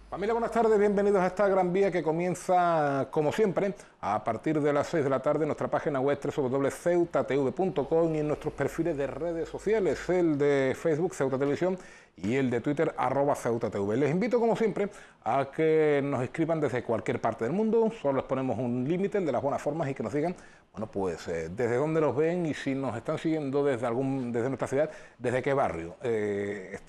Familia, buenas tardes, bienvenidos a esta Gran Vía que comienza, como siempre, a partir de las 6 de la tarde en nuestra página web www.ceutatv.com y en nuestros perfiles de redes sociales, el de Facebook Ceuta Televisión y el de Twitter @CeutaTV. Les invito, como siempre, a que nos escriban desde cualquier parte del mundo. Solo les ponemos un límite, el de las buenas formas, y que nos digan, bueno, pues desde dónde nos ven y si nos están siguiendo desde nuestra ciudad, desde qué barrio desde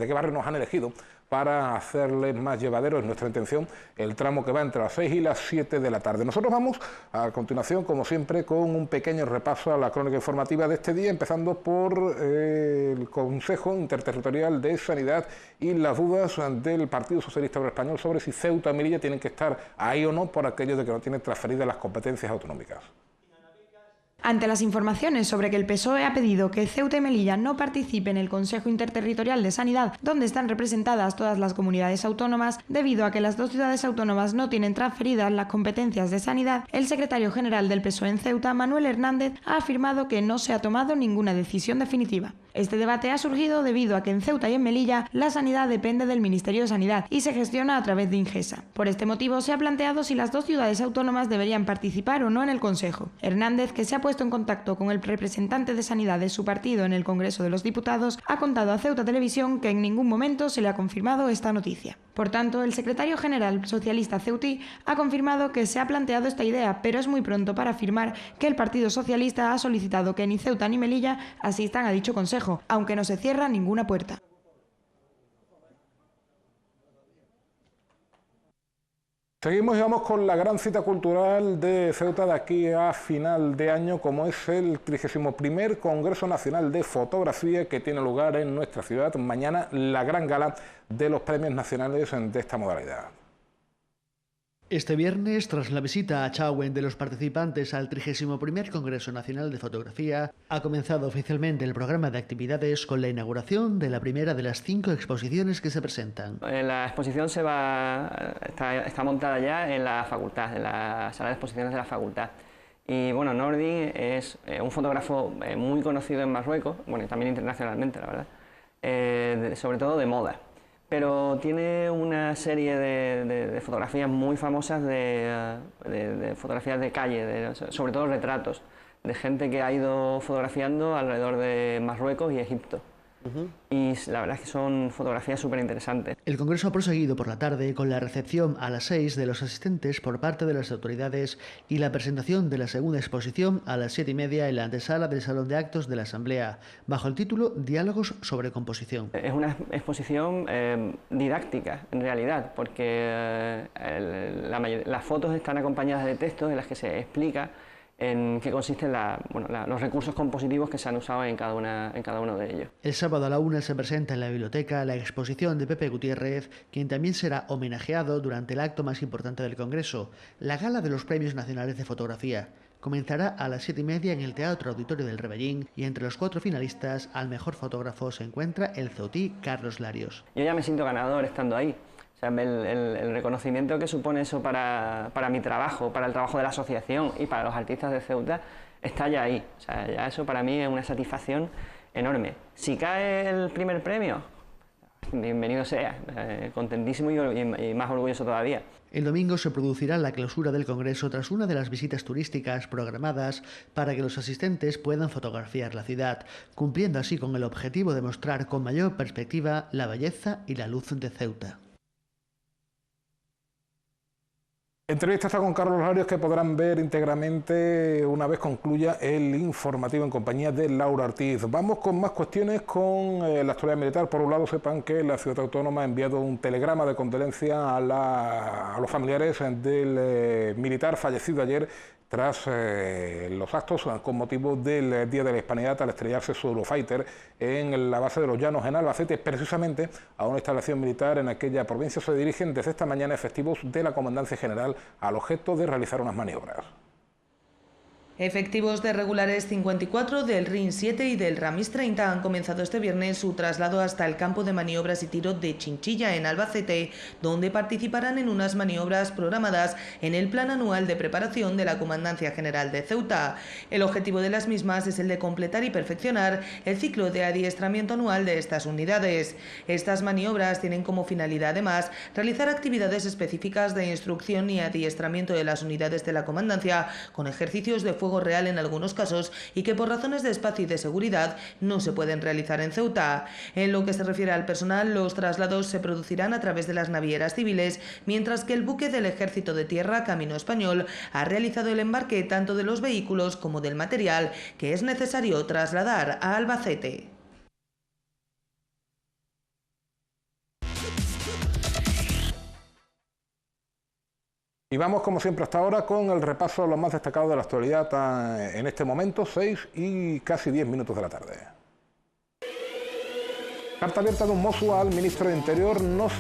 qué barrio nos han elegido para hacerles más llevadero, es nuestra intención, el tramo que va entre las 6 y las 7 de la tarde. Nosotros vamos a continuación, como siempre, con un pequeño repaso a la crónica informativa de este día, empezando por el Consejo Interterritorial de Sanidad y las dudas del Partido Socialista Obrero Español sobre si Ceuta y Melilla tienen que estar ahí o no por aquello de que no tienen transferidas las competencias autonómicas. Ante las informaciones sobre que el PSOE ha pedido que Ceuta y Melilla no participen en el Consejo Interterritorial de Sanidad, donde están representadas todas las comunidades autónomas, debido a que las dos ciudades autónomas no tienen transferidas las competencias de sanidad, el secretario general del PSOE en Ceuta, Manuel Hernández, ha afirmado que no se ha tomado ninguna decisión definitiva. Este debate ha surgido debido a que en Ceuta y en Melilla la sanidad depende del Ministerio de Sanidad y se gestiona a través de Ingesa. Por este motivo se ha planteado si las dos ciudades autónomas deberían participar o no en el Consejo. Hernández, que se ha puesto en contacto con el representante de Sanidad de su partido en el Congreso de los Diputados, ha contado a Ceuta Televisión que en ningún momento se le ha confirmado esta noticia. Por tanto, el secretario general socialista ceutí ha confirmado que se ha planteado esta idea, pero es muy pronto para afirmar que el Partido Socialista ha solicitado que ni Ceuta ni Melilla asistan a dicho consejo, aunque no se cierra ninguna puerta. Seguimos y vamos con la gran cita cultural de Ceuta de aquí a final de año, como es el 31º Congreso Nacional de Fotografía que tiene lugar en nuestra ciudad. Mañana la gran gala de los premios nacionales de esta modalidad. Este viernes, tras la visita a Chauen de los participantes al 31º Congreso Nacional de Fotografía, ha comenzado oficialmente el programa de actividades con la inauguración de la primera de las 5 exposiciones que se presentan. La exposición está montada ya en la facultad, en la sala de exposiciones de la facultad. Y bueno, Nordin es un fotógrafo muy conocido en Marruecos, bueno, y también internacionalmente, la verdad, sobre todo de moda. Pero tiene una serie de fotografías muy famosas, de fotografías de calle, sobre todo retratos, de gente que ha ido fotografiando alrededor de Marruecos y Egipto. Y la verdad es que son fotografías súper interesantes. El congreso ha proseguido por la tarde con la recepción a las 6 de los asistentes por parte de las autoridades y la presentación de la segunda exposición a las 7:30 en la antesala del Salón de Actos de la Asamblea, bajo el título Diálogos sobre composición. Es una exposición didáctica, en realidad, porque las fotos están acompañadas de textos en las que se explica en qué consisten los recursos compositivos que se han usado en cada uno de ellos. El sábado a la 1 se presenta en la biblioteca la exposición de Pepe Gutiérrez, quien también será homenajeado durante el acto más importante del Congreso, la Gala de los Premios Nacionales de Fotografía. Comenzará a las 7:30 en el Teatro Auditorio del Rebellín y entre los 4 finalistas al mejor fotógrafo se encuentra el ceutí Carlos Larios. Yo ya me siento ganador estando ahí. O sea, el reconocimiento que supone eso para mi trabajo, para el trabajo de la asociación y para los artistas de Ceuta, está ya ahí. O sea, ya eso para mí es una satisfacción enorme. Si cae el primer premio, bienvenido sea, contentísimo y más orgulloso todavía. El domingo se producirá la clausura del Congreso tras una de las visitas turísticas programadas para que los asistentes puedan fotografiar la ciudad, cumpliendo así con el objetivo de mostrar con mayor perspectiva la belleza y la luz de Ceuta. Entrevista está con Carlos Larios, que podrán ver íntegramente una vez concluya el informativo en compañía de Laura Ortiz. Vamos con más cuestiones, con la actualidad militar. Por un lado, sepan que la Ciudad Autónoma ha enviado un telegrama de condolencia a los familiares del militar fallecido ayer tras los actos con motivo del Día de la Hispanidad al estrellarse su Eurofighter en la base de los Llanos en Albacete, precisamente a una instalación militar en aquella provincia. Se dirigen desde esta mañana efectivos de la Comandancia General al objeto de realizar unas maniobras. Efectivos de regulares 54 del RIN 7 y del Ramis 30 han comenzado este viernes su traslado hasta el campo de maniobras y tiro de Chinchilla, en Albacete, donde participarán en unas maniobras programadas en el Plan Anual de Preparación de la Comandancia General de Ceuta. El objetivo de las mismas es el de completar y perfeccionar el ciclo de adiestramiento anual de estas unidades. Estas maniobras tienen como finalidad, además, realizar actividades específicas de instrucción y adiestramiento de las unidades de la Comandancia, con ejercicios de fuego real en algunos casos y que por razones de espacio y de seguridad no se pueden realizar en Ceuta. En lo que se refiere al personal, los traslados se producirán a través de las navieras civiles, mientras que el buque del Ejército de Tierra, Camino Español, ha realizado el embarque tanto de los vehículos como del material que es necesario trasladar a Albacete. Y vamos, como siempre hasta ahora, con el repaso de lo más destacado de la actualidad en este momento, 6 y casi 10 minutos de la tarde. Carta abierta de un mozo al ministro de Interior: nos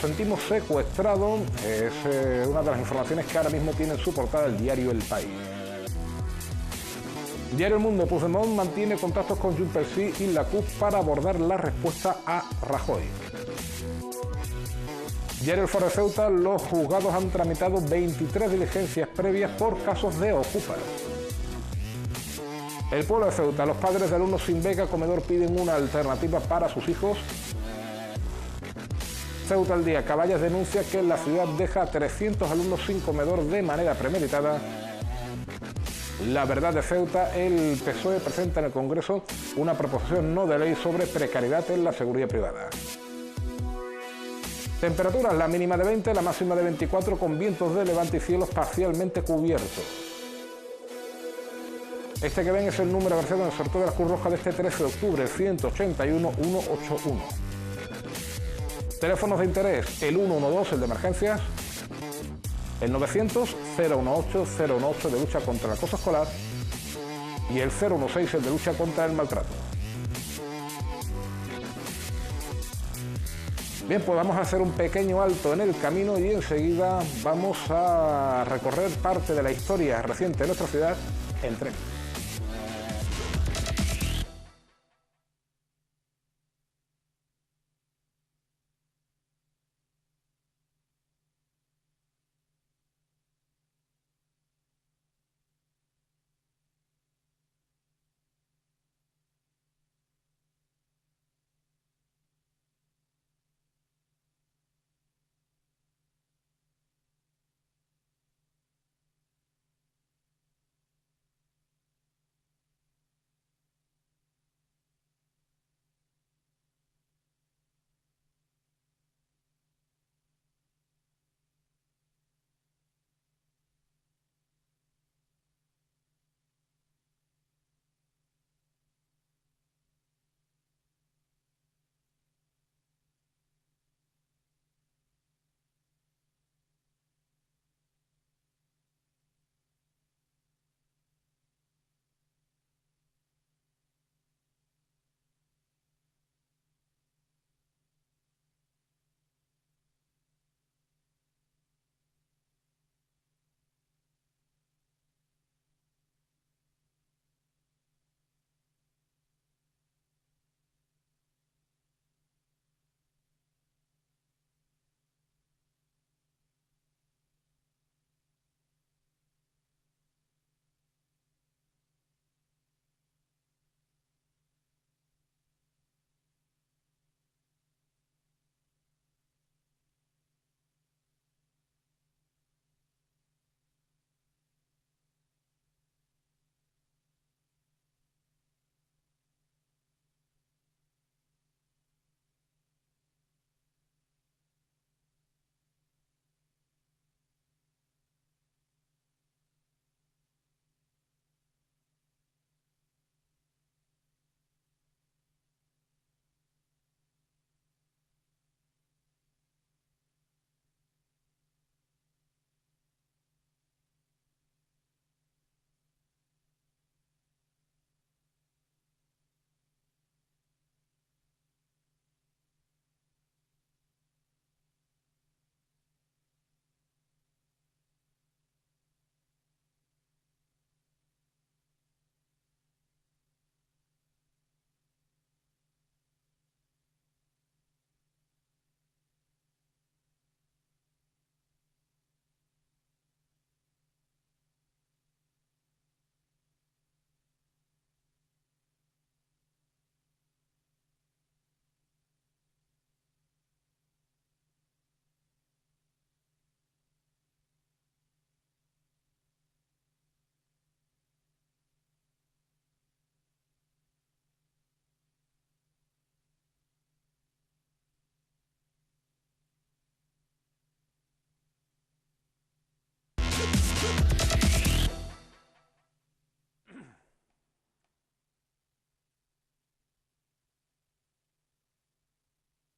sentimos secuestrados. Es una de las informaciones que ahora mismo tiene en su portada el diario El País. Diario El Mundo: Puigdemont mantiene contactos con Junts pel Sí y la CUP para abordar la respuesta a Rajoy. Diario El Foro de Ceuta: los juzgados han tramitado 23 diligencias previas por casos de ocupas. El Pueblo de Ceuta: los padres de alumnos sin beca comedor piden una alternativa para sus hijos. Ceuta al Día: Caballas denuncia que la ciudad deja a 300 alumnos sin comedor de manera premeditada. La Verdad de Ceuta: el PSOE presenta en el Congreso una proposición no de ley sobre precariedad en la seguridad privada. Temperaturas: la mínima de 20, la máxima de 24, con vientos de levante y cielos parcialmente cubiertos. Este que ven es el número versado en el sorteo de la Cruz Roja de este 13 de octubre, 181-181. Teléfonos de interés: el 112, el de emergencias, el 900-018-018 de lucha contra el acoso escolar y el 016, el de lucha contra el maltrato. Bien, pues vamos a hacer un pequeño alto en el camino y enseguida vamos a recorrer parte de la historia reciente de nuestra ciudad en tren.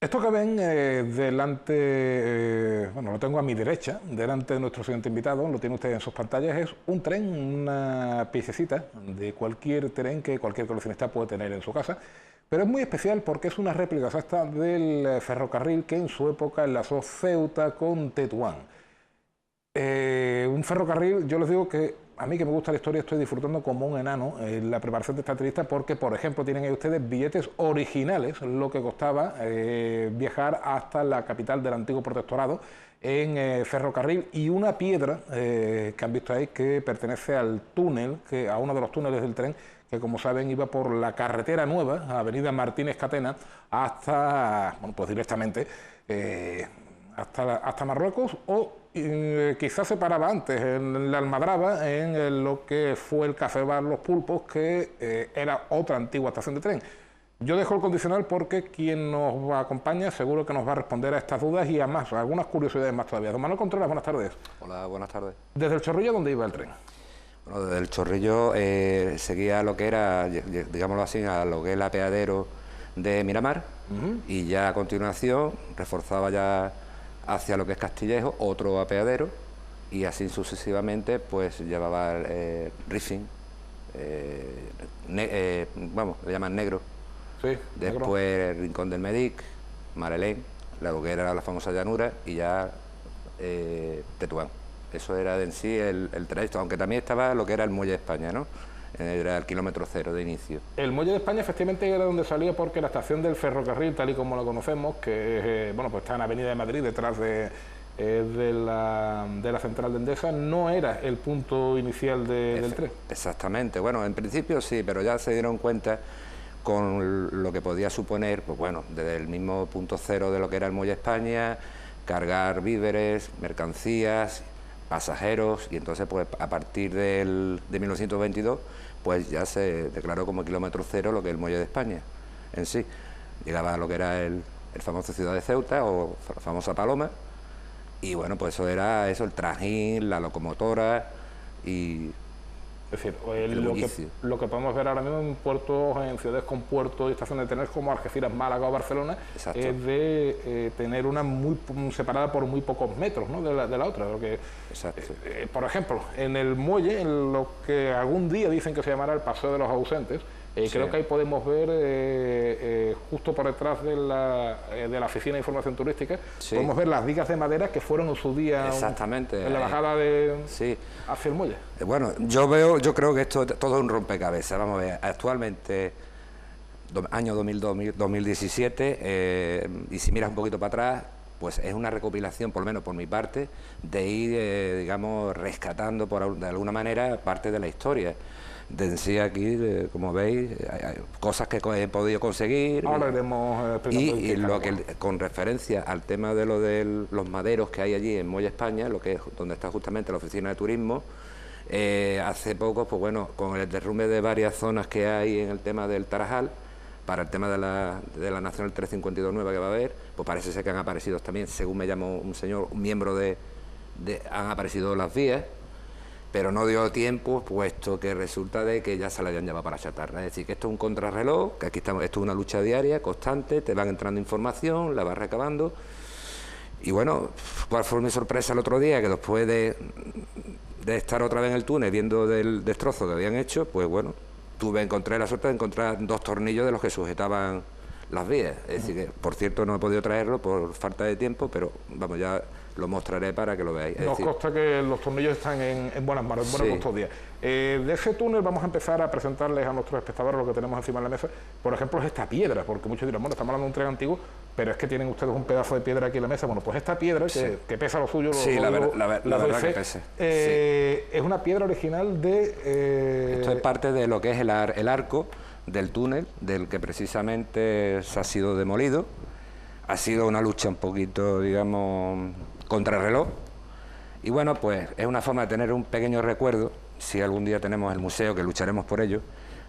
Esto que ven delante, bueno, lo tengo a mi derecha, delante de nuestro siguiente invitado, lo tiene usted en sus pantallas, es un tren, una piececita de cualquier tren que cualquier coleccionista puede tener en su casa, pero es muy especial porque es una réplica exacta del ferrocarril que en su época enlazó Ceuta con Tetuán. Un ferrocarril, yo les digo que a mí que me gusta la historia estoy disfrutando como un enano en la preparación de esta entrevista porque, por ejemplo, tienen ahí ustedes billetes originales, lo que costaba viajar hasta la capital del antiguo protectorado en ferrocarril, y una piedra que han visto ahí que pertenece al túnel, a uno de los túneles del tren, que como saben iba por la carretera nueva, Avenida Martínez Catena, hasta, bueno, pues directamente hasta Marruecos, o quizás se paraba antes en la Almadraba, en lo que fue el Café Bar Los Pulpos, que era otra antigua estación de tren. Yo dejo el condicional porque quien nos acompaña seguro que nos va a responder a estas dudas y a más, algunas curiosidades más todavía. Don Manuel Contreras, buenas tardes. Hola, buenas tardes. ¿Desde el Chorrillo dónde iba el tren? Bueno, desde el Chorrillo seguía lo que era, digámoslo así, a lo que es el apeadero de Miramar, y ya a continuación reforzaba ya hacia lo que es Castillejo, otro apeadero, y así sucesivamente pues llevaba Rifin, vamos, le llaman Negro, sí, después Negro. Rincón del Medic, Marelén, lo que era la famosa llanura, y ya Tetuán. Eso era en sí el trayecto, aunque también estaba lo que era el Muelle de España, ¿no? Era el kilómetro cero de inicio. El Muelle de España efectivamente era donde salía, porque la estación del ferrocarril, tal y como la conocemos, que bueno, pues está en Avenida de Madrid, detrás de la central de Endesa, no era el punto inicial del tren. Exactamente, bueno, en principio sí, pero ya se dieron cuenta con lo que podía suponer, pues bueno, desde el mismo punto cero de lo que era el Muelle de España, cargar víveres, mercancías, pasajeros, y entonces pues a partir de 1922 pues ya se declaró como kilómetro cero lo que es el Muelle de España en sí. Llegaba a lo que era el famoso Ciudad de Ceuta o la famosa Paloma, y bueno, pues eso era eso, el trajín, la locomotora y es decir, lo que podemos ver ahora mismo en puertos, en ciudades con puertos y estaciones de trenes como Algeciras, Málaga o Barcelona, exacto, es de tener una muy separada por muy pocos metros, ¿no?, de la otra. Porque, por ejemplo, en el muelle, en lo que algún día dicen que se llamará el Paseo de los Ausentes, sí, creo que ahí podemos ver, justo por detrás de la Oficina de Información Turística, sí, podemos ver las vigas de madera que fueron en su día exactamente, en la bajada sí, hacia el muelle. Bueno, yo creo que esto todo es un rompecabezas. Vamos a ver, actualmente, año 2017, y si miras un poquito para atrás, pues es una recopilación, por lo menos por mi parte, de ir, digamos, rescatando de alguna manera parte de la historia. De sí, aquí, como veis, hay cosas que he podido conseguir. Ahora iremos y lo que, con referencia al tema de los maderos que hay allí en Muelle España, lo que es donde está justamente la oficina de turismo, hace poco, pues bueno, con el derrumbe de varias zonas que hay en el tema del Tarajal, para el tema de la Nacional 352 nueva que va a haber, pues parece ser que han aparecido también, según me llamó un señor, un miembro han aparecido las vías, pero no dio tiempo, puesto que resulta de que ya se la hayan llevado para chatarra. Es decir, que esto es un contrarreloj, que aquí estamos, esto es una lucha diaria, constante, te van entrando información, la vas recabando. Y bueno, ¿cuál fue mi sorpresa el otro día? Que después de estar otra vez en el túnel viendo del destrozo que habían hecho, pues bueno, encontré la suerte de encontrar 2 tornillos de los que sujetaban las vías. Es decir, que por cierto no he podido traerlo por falta de tiempo, pero vamos, ya lo mostraré para que lo veáis. Nos consta que los tornillos están en buenas manos, en buena custodia. De ese túnel vamos a empezar a presentarles a nuestros espectadores lo que tenemos encima de la mesa. Por ejemplo, es esta piedra, porque muchos dirán, bueno, estamos hablando de un tren antiguo, pero es que tienen ustedes un pedazo de piedra aquí en la mesa. Bueno, pues esta piedra, que pesa lo suyo, la verdad que pesa. Es una piedra original de... Esto es parte de lo que es el arco del túnel, del que precisamente se ha sido demolido. Ha sido una lucha un poquito, digamos, contrarreloj, y bueno, pues es una forma de tener un pequeño recuerdo, si algún día tenemos el museo, que lucharemos por ello,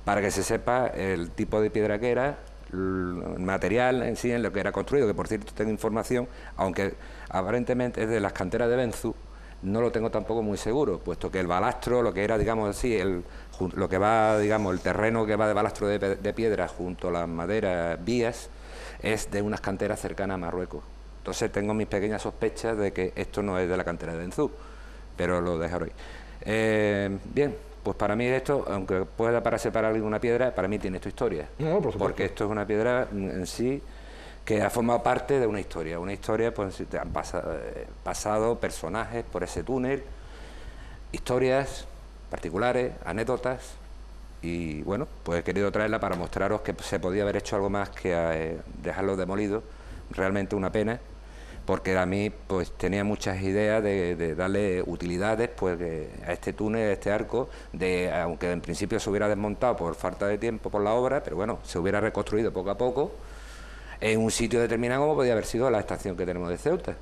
para que se sepa el tipo de piedra que era, el material en sí, en lo que era construido, que por cierto tengo información, aunque aparentemente es de las canteras de Benzú, no lo tengo tampoco muy seguro, puesto que el balastro, lo que era, digamos así, lo que va, digamos, el terreno que va de balastro de piedra junto a las maderas vías, es de unas canteras cercanas a Marruecos. Entonces tengo mis pequeñas sospechas de que esto no es de la cantera de Denzú, pero lo dejaré ahí. Bien, pues para mí esto, aunque pueda parecer para alguien una piedra, para mí tiene esta historia. No, por supuesto. Porque esto es una piedra en sí que ha formado parte de una historia. Una historia, pues han pasado personajes por ese túnel, historias particulares, anécdotas, y bueno, pues he querido traerla para mostraros que se podía haber hecho algo más que dejarlo demolido. Realmente una pena, porque a mí pues tenía muchas ideas de darle utilidades pues a este túnel, a este arco, aunque en principio se hubiera desmontado por falta de tiempo por la obra, pero bueno, se hubiera reconstruido poco a poco en un sitio determinado como podía haber sido la estación que tenemos de Ceuta.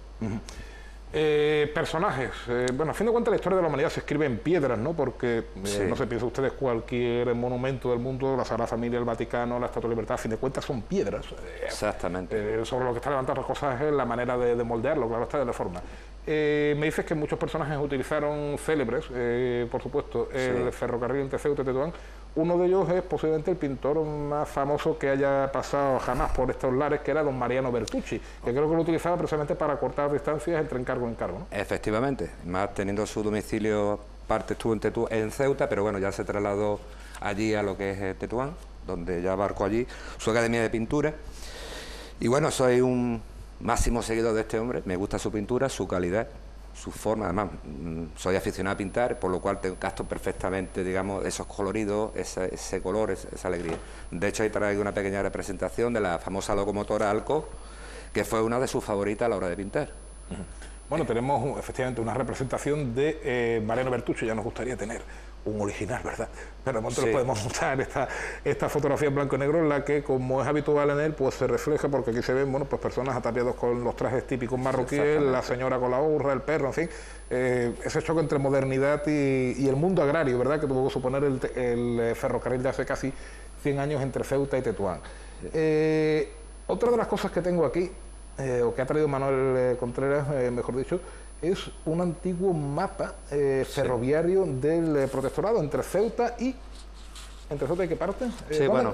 Personajes. Bueno, a fin de cuentas la historia de la humanidad se escribe en piedras, ¿no? Porque, Sí. no sé, piensen ustedes cualquier monumento del mundo, la Sagrada Familia, el Vaticano, la Estatua de Libertad, a fin de cuentas son piedras. Exactamente. Sobre lo que está levantando las cosas es la manera de moldearlo, claro está, de la forma. Me dices que muchos personajes utilizaron célebres, por supuesto, el ferrocarril entre Ceuta y Tetuán. Uno de ellos es posiblemente el pintor más famoso que haya pasado jamás por estos lares, que era don Mariano Bertucci, que creo que lo utilizaba precisamente para cortar distancias entre encargo y encargo, ¿no? Efectivamente, más teniendo su domicilio, parte estuvo en Ceuta, pero bueno, ya se trasladó allí a lo que es Tetuán, donde ya abarcó allí su academia de pintura. Y bueno, soy un máximo seguidor de este hombre, me gusta su pintura, su calidad, su forma. Además, soy aficionado a pintar, por lo cual capto perfectamente, digamos, esos coloridos, ese color, esa alegría. De hecho, ahí traigo una pequeña representación de la famosa locomotora Alco, que fue una de sus favoritas a la hora de pintar. Bueno, tenemos efectivamente una representación de Mariano Bertucci, ya nos gustaría tener un original, ¿verdad? Pero nosotros podemos mostrar esta fotografía en blanco y negro, en la que, como es habitual en él, pues se refleja, porque aquí se ven, bueno, pues personas ataviados con los trajes típicos marroquíes, la señora con la burra, el perro, en fin, ese choque entre modernidad y el mundo agrario, ¿verdad?, que tuvo que suponer el ferrocarril de hace casi 100 años entre Ceuta y Tetuán. Otra de las cosas que tengo aquí, o que ha traído Manuel Contreras, mejor dicho, es un antiguo mapa ferroviario del protectorado entre Ceuta y... ¿Entre Ceuta y qué parte? Sí, bueno,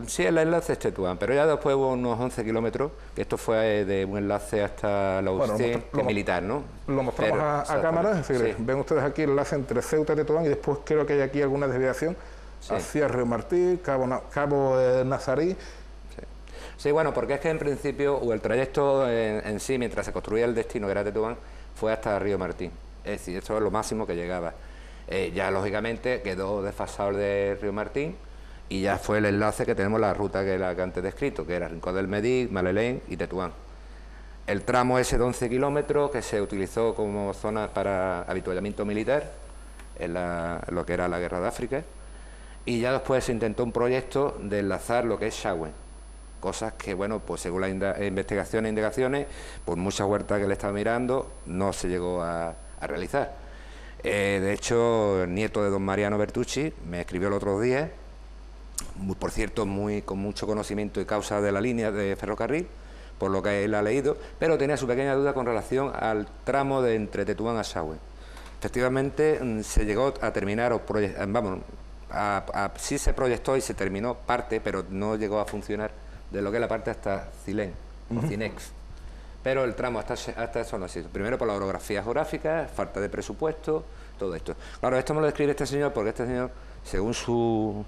sí, el enlace es Tetuán, pero ya después hubo unos 11 kilómetros, que esto fue de un enlace hasta la UCI, militar, ¿no? Lo mostramos a cámara, es decir, ven ustedes aquí el enlace entre Ceuta y Tetuán, y después creo que hay aquí alguna desviación hacia Río Martí, Cabo Nazarí. Sí, bueno, porque es que en principio, o el trayecto en sí, mientras se construía el destino, que era Tetuán, fue hasta Río Martín. Es decir, esto es lo máximo que llegaba. Ya, lógicamente, quedó desfasado de Río Martín, y ya fue el enlace que tenemos la ruta que antes descrito, que era Rincón del Medí, Malelén y Tetuán. El tramo ese de 11 kilómetros, que se utilizó como zona para avituallamiento militar, en lo que era la Guerra de África, y ya después se intentó un proyecto de enlazar lo que es Xagüen. Cosas que, bueno, pues según las investigaciones e indagaciones, por muchas huertas que le estaba mirando, no se llegó a realizar. De hecho, el nieto de don Mariano Bertucci me escribió el otro día, por cierto, con mucho conocimiento y causa de la línea de ferrocarril, por lo que él ha leído, pero tenía su pequeña duda con relación al tramo de entre Tetuán a Xagüen. Efectivamente, se llegó a terminar, sí se proyectó y se terminó parte, pero no llegó a funcionar de lo que es la parte hasta Cilén, o Cinex. Pero el tramo hasta eso no ha sido. Primero por la orografía geográfica, falta de presupuesto, todo esto. Claro, esto me lo describe este señor porque este señor, según su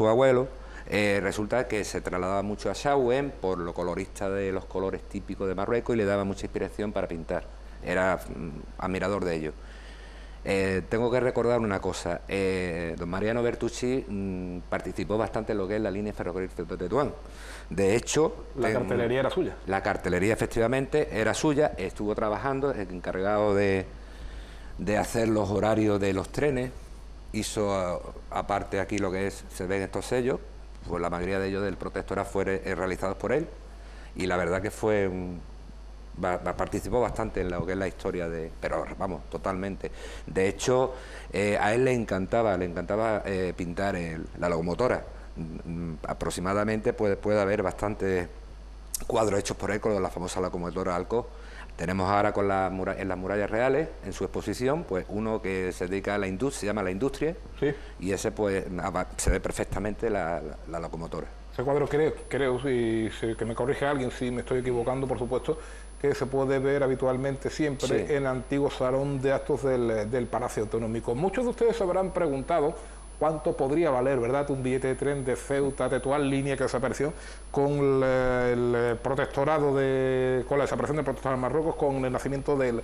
abuelo, resulta que se trasladaba mucho a Xagüen por lo colorista de los colores típicos de Marruecos y le daba mucha inspiración para pintar. Era admirador de ello. Tengo que recordar una cosa, don Mariano Bertucci participó bastante en lo que es la línea ferrocarril Ceuta-Tetuán. De hecho... La cartelería era suya. La cartelería efectivamente era suya, estuvo trabajando, encargado de hacer los horarios de los trenes, hizo aparte aquí lo que se ven estos sellos, pues la mayoría de ellos del protectorado fueron realizados por él, y la verdad que fue participó bastante en lo que es la historia pero vamos, totalmente. De hecho, a él le encantaba pintar la locomotora. Aproximadamente puede haber bastantes cuadros hechos por él con la famosa locomotora Alco. Tenemos ahora en las murallas reales, en su exposición, pues uno que se dedica a la industria, se llama La Industria, y ese pues se ve perfectamente la locomotora. Ese cuadro creo que me corrige alguien si me estoy equivocando, por supuesto, que se puede ver habitualmente siempre en el antiguo salón de actos del Palacio Autonómico. Muchos de ustedes se habrán preguntado cuánto podría valer, ¿verdad?, un billete de tren de Ceuta a Tetuán, línea que desapareció con el protectorado con la desaparición del protectorado de Marruecos, con el nacimiento del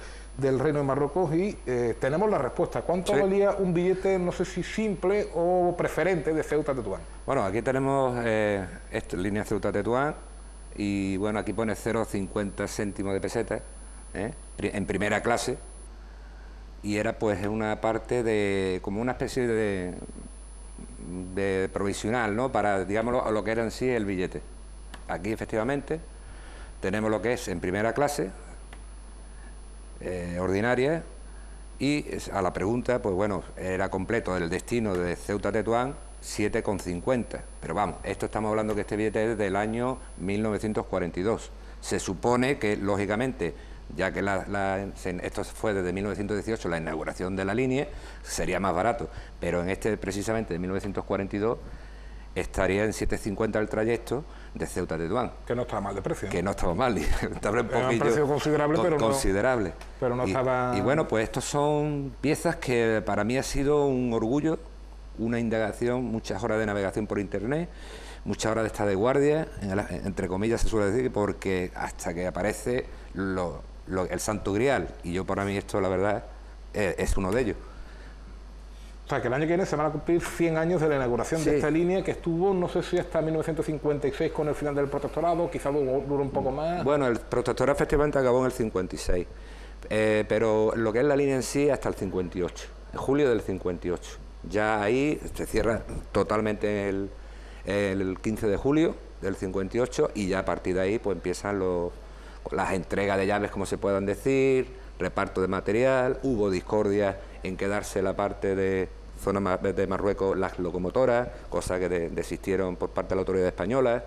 Reino de Marruecos, y tenemos la respuesta. ¿Cuánto valía un billete, no sé si simple o preferente, de Ceuta a Tetuán? Bueno, aquí tenemos línea Ceuta a Tetuán, y bueno, aquí pone 0,50 céntimos de peseta, en primera clase, y era pues una parte de, como una especie de provisional, ¿no?, para, digamos, lo que era en sí el billete. Aquí efectivamente tenemos lo que es en primera clase, ordinaria, y a la pregunta, pues bueno, era completo el destino de Ceuta a Tetuán, 7,50, pero vamos, esto estamos hablando que este billete es del año 1942. Se supone que, lógicamente, ya que esto fue desde 1918, la inauguración de la línea, sería más barato, pero en este precisamente de 1942 estaría en 7,50 el trayecto de Ceuta a Tetuán. Que no estaba mal de precio, ¿no? Que no estaba mal, estaba un poquillo, un precio considerable, pero considerable. Pero no estaba... Y bueno, pues estos son piezas que para mí ha sido un orgullo, una indagación, muchas horas de navegación por internet, muchas horas de estar de guardia, entre comillas se suele decir, porque hasta que aparece el Santo Grial, y yo, para mí esto, la verdad, es uno de ellos. O sea, que el año que viene se van a cumplir 100 años de la inauguración de esta línea, que estuvo, no sé si hasta 1956 con el final del protectorado, quizá duró un poco más. Bueno, el protectorado efectivamente acabó en el 56, pero lo que es la línea en sí hasta el 58, en julio del 58. Ya ahí se cierra totalmente el 15 de julio del 58, y ya a partir de ahí pues empiezan las entregas de llaves, como se puedan decir, reparto de material. Hubo discordia en quedarse la parte de zona de Marruecos, las locomotoras, cosa que desistieron por parte de la autoridad española,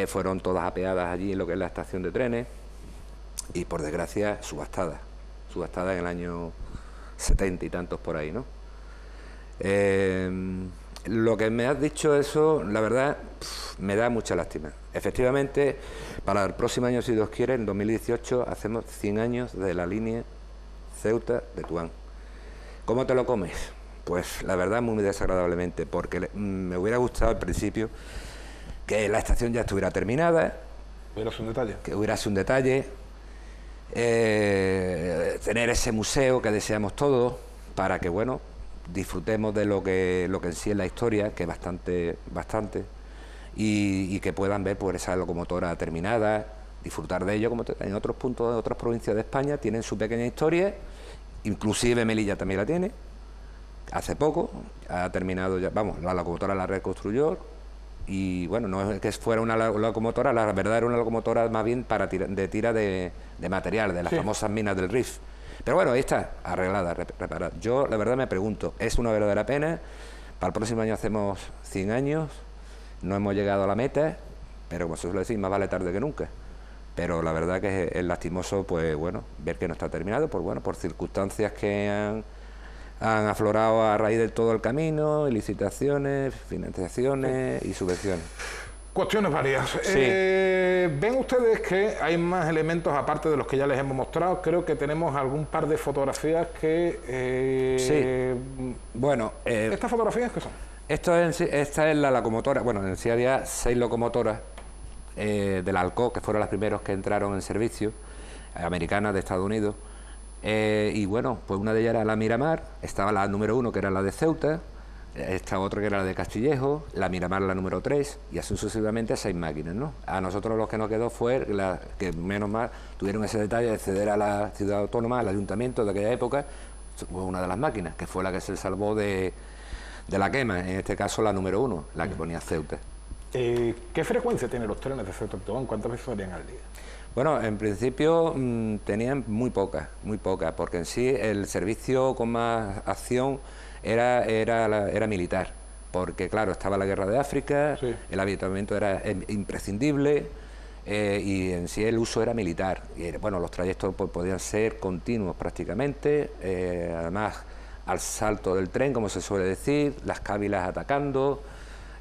fueron todas apeadas allí en lo que es la estación de trenes, y por desgracia subastadas en el año 70 y tantos por ahí, ¿no? Lo que me has dicho, eso, la verdad, me da mucha lástima. Efectivamente, para el próximo año, si Dios quiere, en 2018, hacemos 100 años de la línea Ceuta-Tetuán. ¿Cómo te lo comes? Pues la verdad, muy desagradablemente, porque me hubiera gustado al principio que la estación ya estuviera terminada, que hubiera sido un detalle, tener ese museo que deseamos todos, para que, bueno, disfrutemos de lo que en sí es la historia, que es bastante, y que puedan ver pues esa locomotora terminada, disfrutar de ello, como en otros puntos de otras provincias de España tienen su pequeña historia, inclusive Melilla también la tiene. Hace poco ha terminado ya, vamos, la locomotora la reconstruyó, y bueno, no es que fuera una locomotora, la verdad era una locomotora más bien para de tira de material, de las famosas minas del Rif. Pero bueno, ahí está, arreglada, reparada. Yo, la verdad, me pregunto, ¿es una verdadera pena? Para el próximo año hacemos 100 años, no hemos llegado a la meta, pero como se suele decir, más vale tarde que nunca. Pero la verdad que es lastimoso, pues bueno, ver que no está terminado, por circunstancias que han aflorado a raíz de todo el camino, licitaciones, financiaciones y subvenciones. Cuestiones varias. Sí. Ven ustedes que hay más elementos aparte de los que ya les hemos mostrado. Creo que tenemos algún par de fotografías que... Sí. Bueno... ¿Estas fotografías qué son? Esta es la locomotora. Bueno, en sí había 6 locomotoras del Alcoa, que fueron las primeros que entraron en servicio, americanas de Estados Unidos. Y bueno, pues una de ellas era la Miramar, estaba la número 1, que era la de Ceuta, esta otra que era la de Castillejo, la Miramar la número 3, y así sucesivamente 6 máquinas, ¿no? A nosotros lo que nos quedó fue que menos mal tuvieron ese detalle de ceder a la ciudad autónoma, al ayuntamiento de aquella época, una de las máquinas, que fue la que se salvó de la quema, en este caso la número 1, la que ponía Ceuta. ¿Qué frecuencia tienen los trenes de Ceuta a Tetuán? ¿Cuántas veces salían al día? Bueno, en principio tenían muy pocas, porque en sí el servicio con más acción era militar, porque claro, estaba la guerra de África, sí. El habituamiento era imprescindible, y en sí el uso era militar. Y bueno, los trayectos pues, podían ser continuos prácticamente, además al salto del tren, como se suele decir, las cávilas atacando,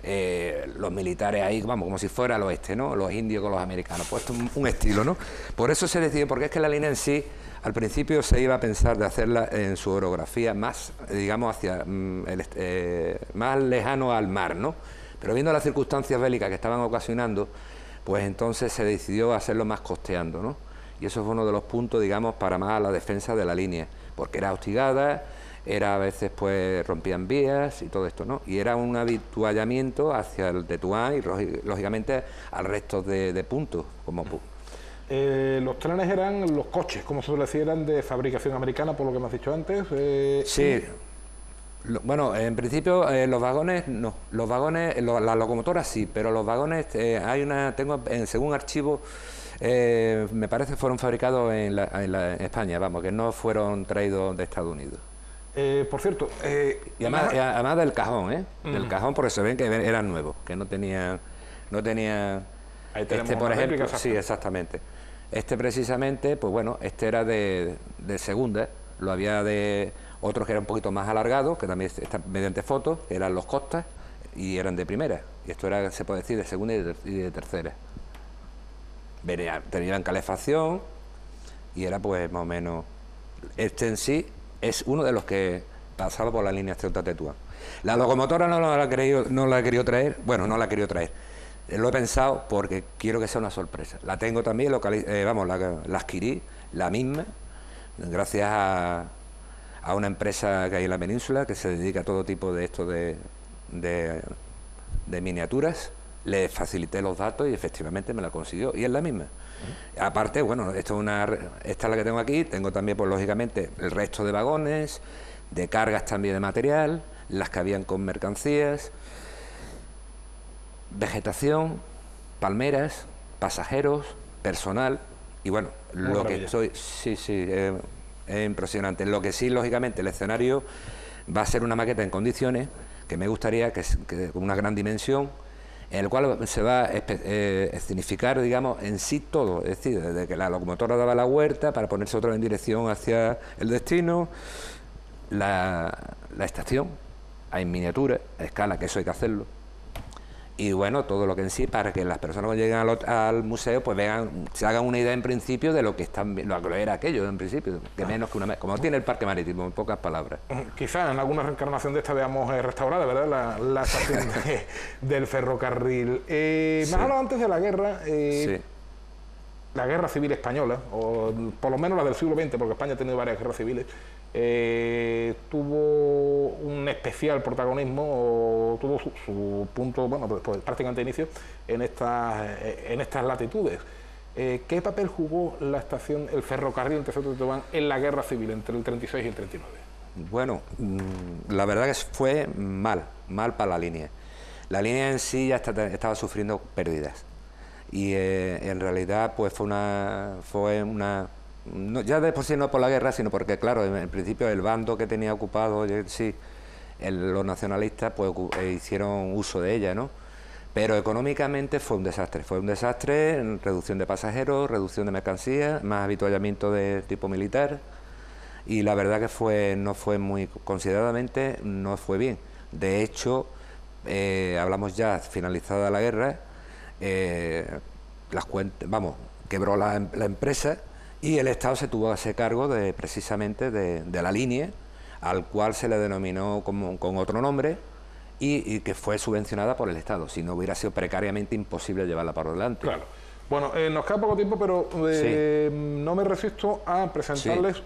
los militares ahí, vamos, como si fuera el oeste, ¿no? Los indios con los americanos, pues un estilo, ¿no? Por eso se decidió, porque es que la línea en sí, al principio se iba a pensar de hacerla en su orografía más, digamos, hacia más lejano al mar, ¿no? Pero viendo las circunstancias bélicas que estaban ocasionando, pues entonces se decidió hacerlo más costeando, ¿no? Y eso fue uno de los puntos, digamos, para más la defensa de la línea, porque era hostigada, era a veces pues rompían vías y todo esto, ¿no? Y era un habituallamiento hacia el Tetuán y lógicamente al resto de puntos, como los trenes eran los coches, como se suele decir, eran de fabricación americana, por lo que me has dicho antes. Sí. Bueno, en principio los vagones no, los vagones, las locomotoras sí, pero los vagones según archivo, me parece que fueron fabricados en España, vamos, que no fueron traídos de Estados Unidos. Por cierto, y además del cajón, del cajón, porque se ven que eran nuevos, que no tenían ahí tenemos por ejemplo, réplica, sí, exactamente. Este precisamente, pues bueno, este era de segunda, lo había de otros que eran un poquito más alargados, que también están mediante fotos, que eran los Costas y eran de primera, y esto era, se puede decir, de segunda y de tercera. Tenían calefacción y era pues más o menos, este en sí es uno de los que pasaba por la línea Ceuta-Tetuán. La locomotora no la he querido traer, bueno, no la he querido traer. Lo he pensado porque quiero que sea una sorpresa. La tengo también, la adquirí, la misma, gracias a una empresa que hay en la península que se dedica a todo tipo de esto de miniaturas. Le facilité los datos y efectivamente me la consiguió, y es la misma. Aparte, bueno, esta es la que tengo aquí, tengo también, pues lógicamente, el resto de vagones, de cargas también de material, las que habían con mercancías, vegetación, palmeras, pasajeros, personal, y bueno, lo que estoy... Sí, es impresionante. Lo que sí, lógicamente, el escenario va a ser una maqueta en condiciones, que me gustaría que con una gran dimensión, en el cual se va a escenificar, digamos, en sí todo, es decir, desde que la locomotora daba la huerta para ponerse otra en dirección hacia el destino, la estación, en miniatura, a escala, que eso hay que hacerlo, y bueno, todo lo que en sí, para que las personas que lleguen al museo pues vean, se hagan una idea en principio de lo que era aquello en principio, que menos que una, como tiene el parque marítimo, en pocas palabras. Quizá en alguna reencarnación de esta veamos restaurada, ¿verdad?, la estación del ferrocarril. Más hablado antes de la guerra, la guerra civil española, o por lo menos la del siglo XX, porque España ha tenido varias guerras civiles, tuvo un especial protagonismo, o tuvo su punto, bueno, pues prácticamente inicio en estas latitudes. ¿Qué papel jugó la estación, el ferrocarril entre Ceuta y Tetuán en la guerra civil entre el 36 y el 39? Bueno, la verdad que fue mal para la línea. La línea en sí ya estaba sufriendo pérdidas, y en realidad pues fue una no, ya de por sí no por la guerra, sino porque, claro, en principio el bando que tenía ocupado, sí, los nacionalistas, pues hicieron uso de ella, ¿no? Pero económicamente fue un desastre, reducción de pasajeros, reducción de mercancías, más habituallamiento de tipo militar, y la verdad que no fue muy, consideradamente, no fue bien. De hecho, hablamos ya finalizada la guerra, quebró la empresa, y el Estado se tuvo a hacer cargo precisamente de la línea, al cual se le denominó con otro nombre, y que fue subvencionada por el Estado. Si no, hubiera sido precariamente imposible llevarla para adelante. Claro. Bueno, nos queda poco tiempo, pero no me resisto a presentarles.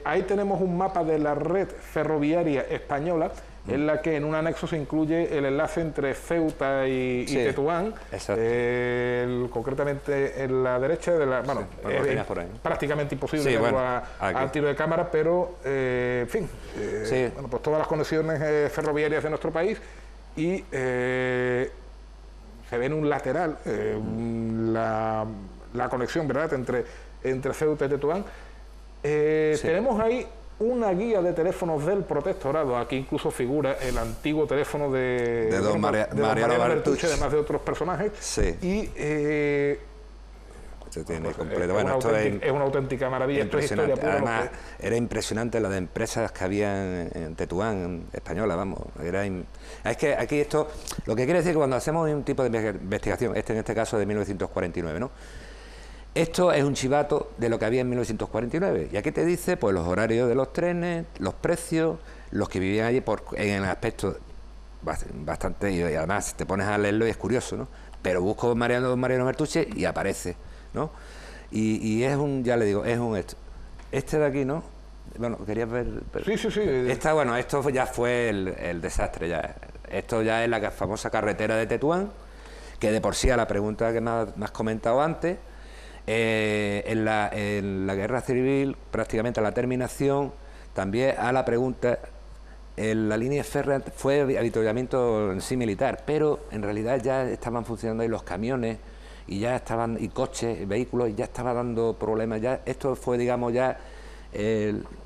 Ahí tenemos un mapa de la red ferroviaria española, en la que en un anexo se incluye el enlace entre Ceuta y Tetuán, concretamente en la derecha de la... Bueno, prácticamente imposible al tiro de cámara, pero en fin, bueno, pues todas las conexiones ferroviarias de nuestro país, y se ve en un lateral la conexión, ¿verdad?, entre Ceuta y Tetuán. Tenemos ahí una guía de teléfonos del protectorado. Aquí incluso figura el antiguo teléfono de don Mariano Bertucci, además de otros personajes. Y Esto tiene Pues, completo. Bueno, esto es una auténtica maravilla. Esto es historia impresionante. pura. Además, era impresionante la de empresas que había en Tetuán, española, vamos. Es que aquí esto, lo que quiere decir que cuando hacemos un tipo de investigación, en este caso de 1949, ¿no? Esto es un chivato de lo que había en 1949. Y aquí te dice pues los horarios de los trenes, los precios, los que vivían allí en el aspecto bastante, y además te pones a leerlo y es curioso, ¿no? Pero busco Mariano Bertucci y aparece, ¿no? Y es ya le digo, es un esto. Este de aquí, ¿no? Bueno, querías ver. Sí. Bueno, esto ya fue el desastre ya. Esto ya es la famosa carretera de Tetuán, que de por sí a la pregunta que me has comentado antes. En la guerra civil, prácticamente a la terminación, también a la pregunta, la línea férrea fue avituallamiento en sí militar, pero en realidad ya estaban funcionando ahí los camiones y ya estaban, y coches, vehículos, y ya estaba dando problemas. Ya esto fue, digamos, ya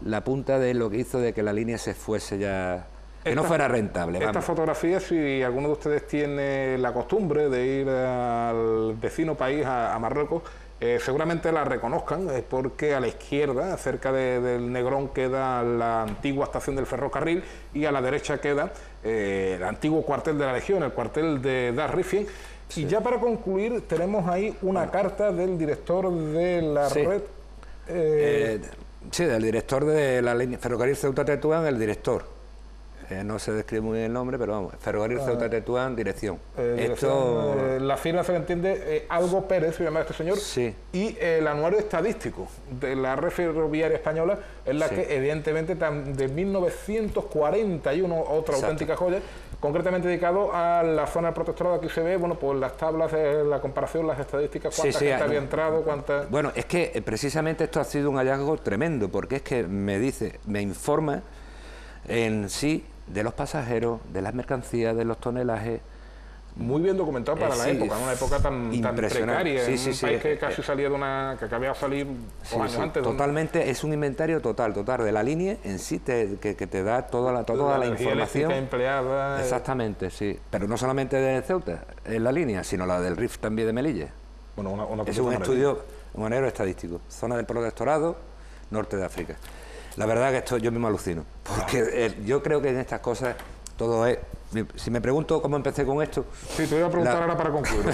la punta de lo que hizo de que la línea se fuese ya, que no fuera rentable. Esta fotografía, si alguno de ustedes tiene la costumbre de ir al vecino país, a Marruecos, seguramente la reconozcan, porque a la izquierda, cerca del Negrón, queda la antigua estación del ferrocarril y a la derecha queda el antiguo cuartel de la Legión, el cuartel de Dar Rifien. Sí. Y ya para concluir, tenemos ahí una carta del director de la red. Sí, del director de la línea Ferrocarril Ceuta-Tetuán, el director. No se describe muy bien el nombre, pero vamos, Ferrocarril Ceuta-Tetuán, dirección. La firma, se le entiende, Algo Pérez, se llama este señor, sí. Y el anuario estadístico de la red ferroviaria española es la que, evidentemente, de 1941, otra auténtica joya, concretamente dedicado a la zona del protectorado. Aquí se ve, bueno, pues las tablas de la comparación, las estadísticas, cuánta gente había entrado, cuánta... Bueno, es que precisamente esto ha sido un hallazgo tremendo, porque es que me informa en sí de los pasajeros, de las mercancías, de los tonelajes. Muy bien documentado para la época, en una época tan precaria, en un país que casi salía de que acababa de salir años antes. Totalmente, es un inventario total de la línea en sí, que te da toda la información empleada. Exactamente, sí. Pero no solamente de Ceuta, en la línea, sino la del RIF también de Melilla. Bueno, es un estudio, un anero estadístico, zona del protectorado, norte de África. La verdad que esto yo mismo alucino, porque yo creo que en estas cosas todo es... Si me pregunto cómo empecé con esto... Sí, te voy a preguntar ahora para concluir.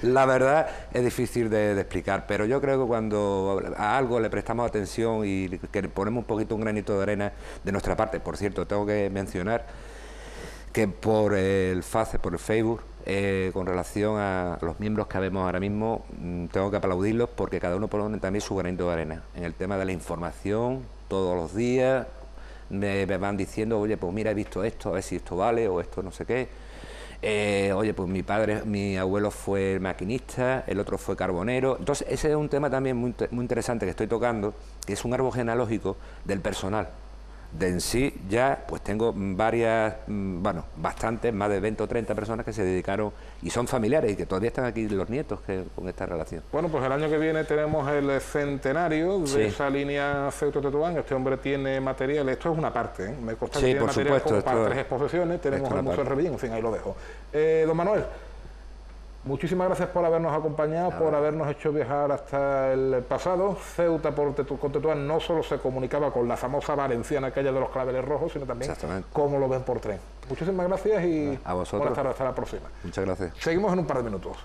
La verdad es difícil de explicar, pero yo creo que cuando a algo le prestamos atención y que ponemos un poquito, un granito de arena de nuestra parte, por cierto, tengo que mencionar que por el Facebook, con relación a los miembros que vemos ahora mismo, tengo que aplaudirlos porque cada uno pone también su granito de arena en el tema de la información. Todos los días me van diciendo, oye, pues mira, he visto esto, a ver si esto vale, o esto no sé qué. Oye, pues mi abuelo fue maquinista, el otro fue carbonero. Entonces, ese es un tema también muy interesante que estoy tocando, que es un árbol genealógico del personal. De en sí ya pues tengo bastantes, más de 20 o 30 personas que se dedicaron y son familiares y que todavía están aquí los nietos con esta relación. Bueno, pues el año que viene tenemos el centenario de esa línea Ceuta-Tetuán. Este hombre tiene material, esto es una parte, me consta que tiene material como para 3 exposiciones, tenemos el Museo Rebellín, en fin, ahí lo dejo. Don Manuel, muchísimas gracias por habernos acompañado, por habernos hecho viajar hasta el pasado. Ceuta con Tetuán no solo se comunicaba con la famosa valenciana aquella de los claveles rojos, sino también cómo lo ven por tren. Muchísimas gracias y a vosotros. Buenas tardes, hasta la próxima. Muchas gracias. Seguimos en un par de minutos.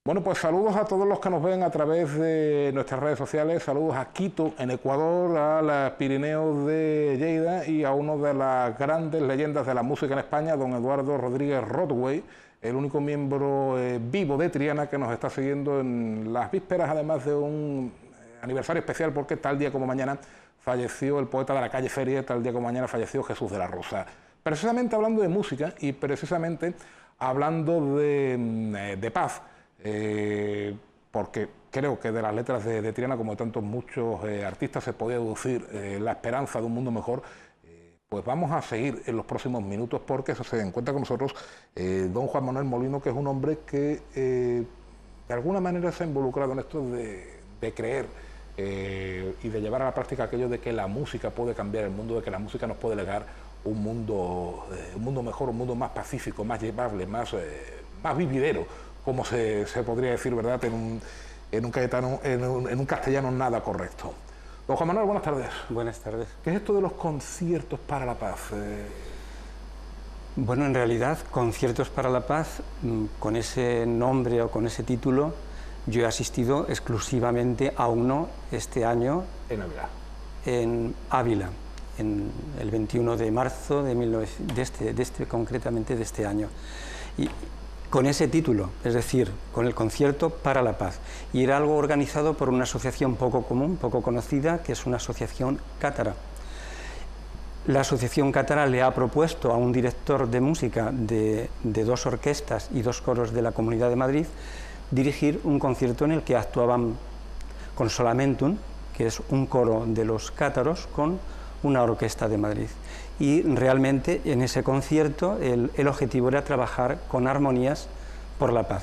Bueno, pues saludos a todos los que nos ven a través de nuestras redes sociales, saludos a Quito, en Ecuador, a los Pirineos de Lleida y a una de las grandes leyendas de la música en España, don Eduardo Rodríguez Rodway, el único miembro vivo de Triana que nos está siguiendo en las vísperas, además de un aniversario especial, porque tal día como mañana falleció el poeta de la calle Feria, tal día como mañana falleció Jesús de la Rosa. Precisamente hablando de música y precisamente hablando de paz, porque creo que de las letras de Triana, como de tantos muchos artistas, se podía deducir la esperanza de un mundo mejor. Pues vamos a seguir en los próximos minutos, porque se encuentra con nosotros don Juan Manuel Molino, que es un hombre que de alguna manera se ha involucrado en esto de creer y de llevar a la práctica aquello de que la música puede cambiar el mundo, de que la música nos puede legar un mundo mejor, un mundo más pacífico, más llevable, más vividero, como se podría decir, ¿verdad?, en un castellano nada correcto. Don Juan Manuel, buenas tardes. Buenas tardes. ¿Qué es esto de los conciertos para la paz? Bueno, en realidad, Conciertos para la Paz, con ese nombre o con ese título, yo he asistido exclusivamente a uno este año. En Ávila. En Ávila, en el 21 de marzo concretamente de este año. Y con ese título, es decir, con el Concierto para la Paz. Y era algo organizado por una asociación poco común, poco conocida, que es una asociación cátara. La asociación cátara le ha propuesto a un director de música de 2 orquestas y 2 coros de la Comunidad de Madrid dirigir un concierto en el que actuaban con Solamentum, que es un coro de los cátaros, con una orquesta de Madrid. Y realmente en ese concierto el objetivo era trabajar con armonías por la paz.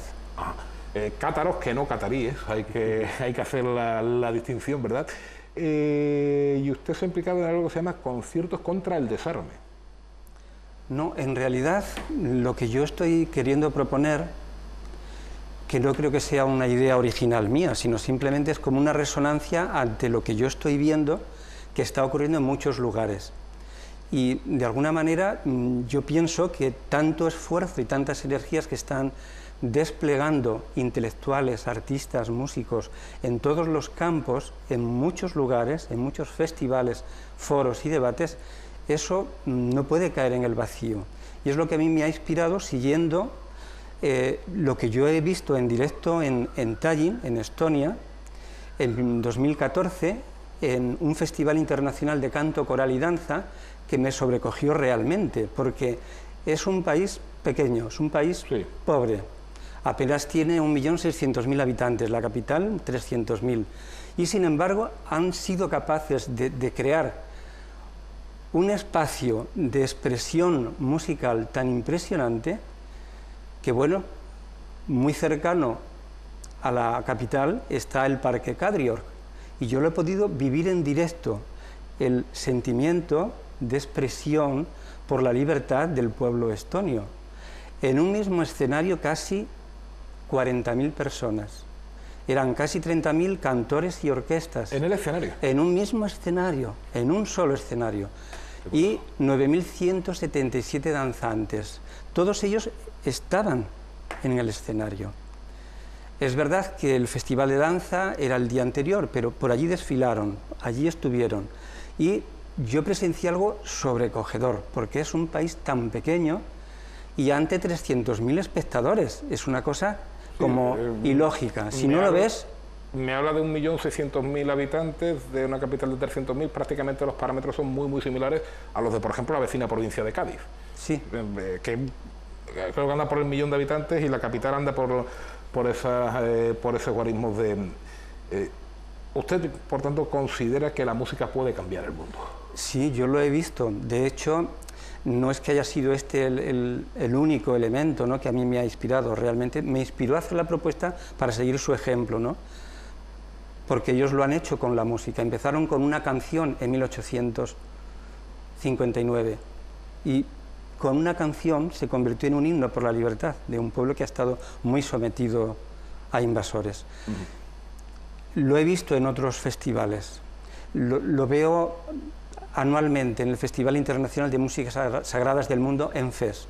Cátaros que no cataríes, hay que hacer la distinción, ¿verdad? Y usted se ha implicado en algo que se llama conciertos contra el desarme. No, en realidad lo que yo estoy queriendo proponer, que no creo que sea una idea original mía, sino simplemente es como una resonancia ante lo que yo estoy viendo que está ocurriendo en muchos lugares. Y de alguna manera yo pienso que tanto esfuerzo y tantas energías que están desplegando intelectuales, artistas, músicos, en todos los campos, en muchos lugares, en muchos festivales, foros y debates, eso no puede caer en el vacío. Y es lo que a mí me ha inspirado siguiendo lo que yo he visto en directo en Tallinn, en Estonia, en 2014, en un festival internacional de canto, coral y danza, que me sobrecogió realmente, porque es un país pequeño, es un país pobre, apenas tiene 1.600.000 habitantes, la capital 300.000, y sin embargo han sido capaces de crear un espacio de expresión musical tan impresionante que, bueno, muy cercano a la capital está el Parque Kadriorg, y yo lo he podido vivir en directo, el sentimiento de expresión por la libertad del pueblo estonio. En un mismo escenario casi 40.000 personas. Eran casi 30.000 cantores y orquestas. ¿En el escenario? En un mismo escenario, en un solo escenario. Y 9.177 danzantes. Todos ellos estaban en el escenario. Es verdad que el festival de danza era el día anterior, pero por allí desfilaron, allí estuvieron. Y yo presencié algo sobrecogedor, porque es un país tan pequeño y ante 300.000 espectadores. Es una cosa como ilógica. Si no lo ves... Me habla de 1.600.000 habitantes, de una capital de 300.000, prácticamente los parámetros son muy pues a los de, por ejemplo, la vecina provincia de Cádiz. Sí. Que creo que anda por el 1.000.000 de habitantes y la capital anda por esos guarismos de... ¿Usted, por tanto, considera que la música puede cambiar el mundo? Sí, yo lo he visto. De hecho, no es que haya sido este el único elemento, ¿no?, que a mí me ha inspirado. Realmente me inspiró a hacer la propuesta para seguir su ejemplo, ¿no?, porque ellos lo han hecho con la música. Empezaron con una canción en 1859 y con una canción se convirtió en un himno por la libertad de un pueblo que ha estado muy sometido a invasores. Lo he visto en otros festivales, lo veo anualmente en el Festival Internacional de Músicas Sagradas del Mundo en Fes,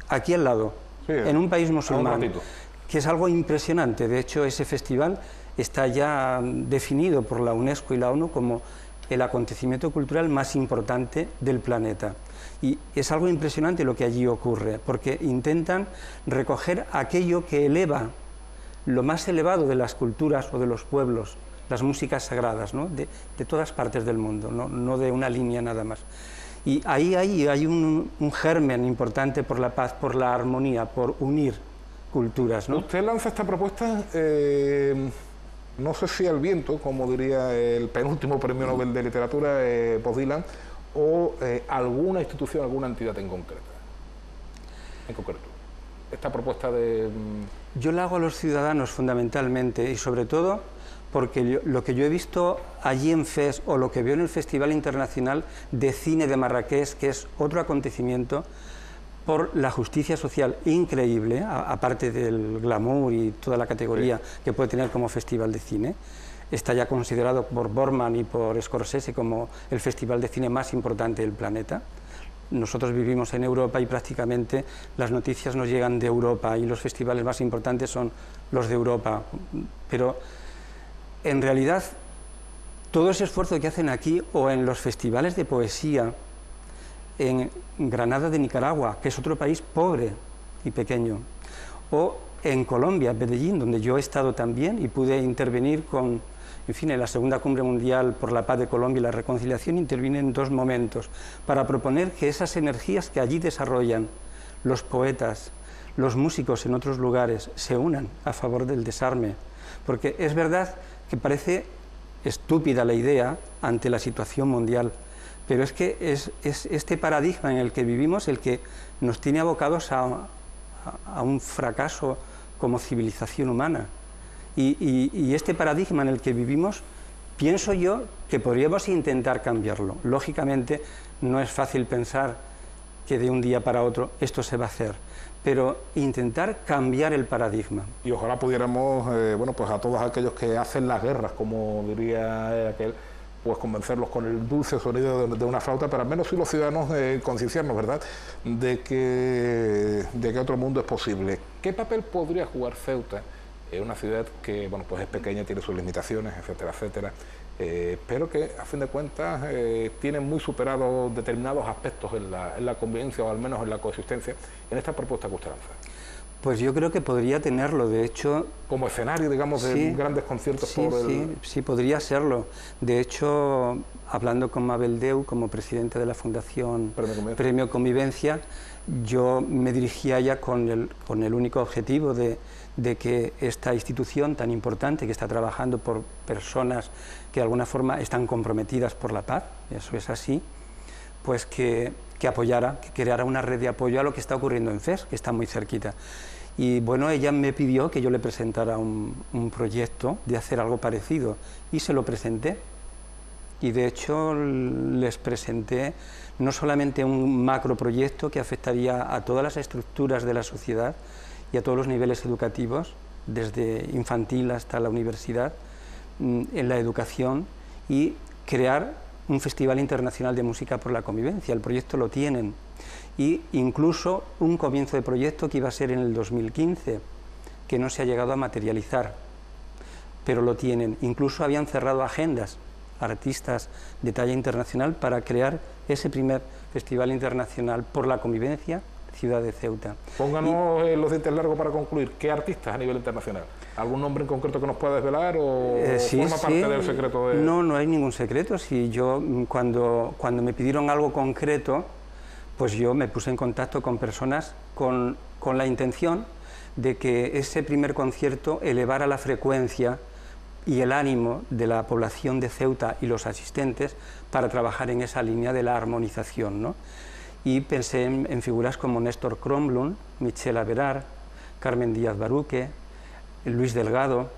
aquí al lado, en un país musulmán, que es algo impresionante. De hecho, ese festival está ya definido por la UNESCO y la ONU como el acontecimiento cultural más importante del planeta. Y es algo impresionante lo que allí ocurre, porque intentan recoger aquello que eleva lo más elevado de las culturas o de los pueblos, las músicas sagradas, ¿no? de todas partes del mundo, no de una línea nada más. Y ahí hay un germen importante por la paz, por la armonía, por unir culturas, ¿no? Usted lanza esta propuesta, no sé si al viento, como diría el penúltimo premio Nobel de Literatura, Bob Dylan, o alguna institución, alguna entidad en concreto. Esta propuesta de... Yo la hago a los ciudadanos fundamentalmente, y sobre todo porque lo que yo he visto allí en FES, o lo que veo en el Festival Internacional de Cine de Marrakech, que es otro acontecimiento por la justicia social increíble, aparte del glamour y toda la categoría que puede tener como festival de cine. Está ya considerado por Borman y por Scorsese como el festival de cine más importante del planeta. Nosotros vivimos en Europa y prácticamente las noticias nos llegan de Europa y los festivales más importantes son los de Europa. Pero en realidad todo ese esfuerzo que hacen aquí o en los festivales de poesía, en Granada de Nicaragua, que es otro país pobre y pequeño, o en Colombia, Medellín, donde yo he estado también y pude intervenir con, en fin, en la Segunda Cumbre Mundial por la Paz de Colombia y la Reconciliación, intervine en 2 momentos para proponer que esas energías que allí desarrollan los poetas, los músicos en otros lugares, se unan a favor del desarme, porque es verdad que parece estúpida la idea ante la situación mundial, pero es que es este paradigma en el que vivimos el que nos tiene abocados a un fracaso como civilización humana. Y este paradigma en el que vivimos, pienso yo que podríamos intentar cambiarlo. Lógicamente, no es fácil pensar que de un día para otro esto se va a hacer, pero intentar cambiar el paradigma. Y ojalá pudiéramos, bueno, pues a todos aquellos que hacen las guerras, como diría aquel, pues convencerlos con el dulce sonido de una flauta, pero al menos sí los ciudadanos concienciarnos, ¿verdad?, de que otro mundo es posible. ¿Qué papel podría jugar Ceuta, una ciudad que, bueno, pues es pequeña, tiene sus limitaciones, etcétera, etcétera, pero que a fin de cuentas tiene muy superados determinados aspectos en la convivencia, o al menos en la coexistencia, en esta propuesta que usted lanza? Pues yo creo que podría tenerlo, de hecho... Como escenario, digamos, de grandes conciertos Sí, podría serlo. De hecho, hablando con Mabel Deu, como presidenta de la Fundación Premio Convivencia, yo me dirigía ya con el único objetivo de que esta institución tan importante, que está trabajando por personas que de alguna forma están comprometidas por la paz, eso es así, pues que apoyara, que creara una red de apoyo a lo que está ocurriendo en FES, que está muy cerquita. Y bueno, ella me pidió que yo le presentara un proyecto de hacer algo parecido, y se lo presenté. Y de hecho les presenté no solamente un macroproyecto que afectaría a todas las estructuras de la sociedad y a todos los niveles educativos, desde infantil hasta la universidad, en la educación, y crear un Festival Internacional de Música por la Convivencia. El proyecto lo tienen, y incluso un comienzo de proyecto que iba a ser en el 2015, que no se ha llegado a materializar, pero lo tienen. Incluso habían cerrado agendas artistas de talla internacional para crear ese primer Festival Internacional por la Convivencia, ciudad de Ceuta. Pónganos los dientes largos para concluir. ¿Qué artistas a nivel internacional? ¿Algún nombre en concreto que nos pueda desvelar o forma parte del secreto de...? No hay ningún secreto. Si yo, cuando me pidieron algo concreto, pues yo me puse en contacto con personas con la intención de que ese primer concierto elevara la frecuencia y el ánimo de la población de Ceuta y los asistentes para trabajar en esa línea de la armonización, ¿no? Y pensé en figuras como Néstor Cromblum, Michel Averar, Carmen Díaz Baruque, Luis Delgado.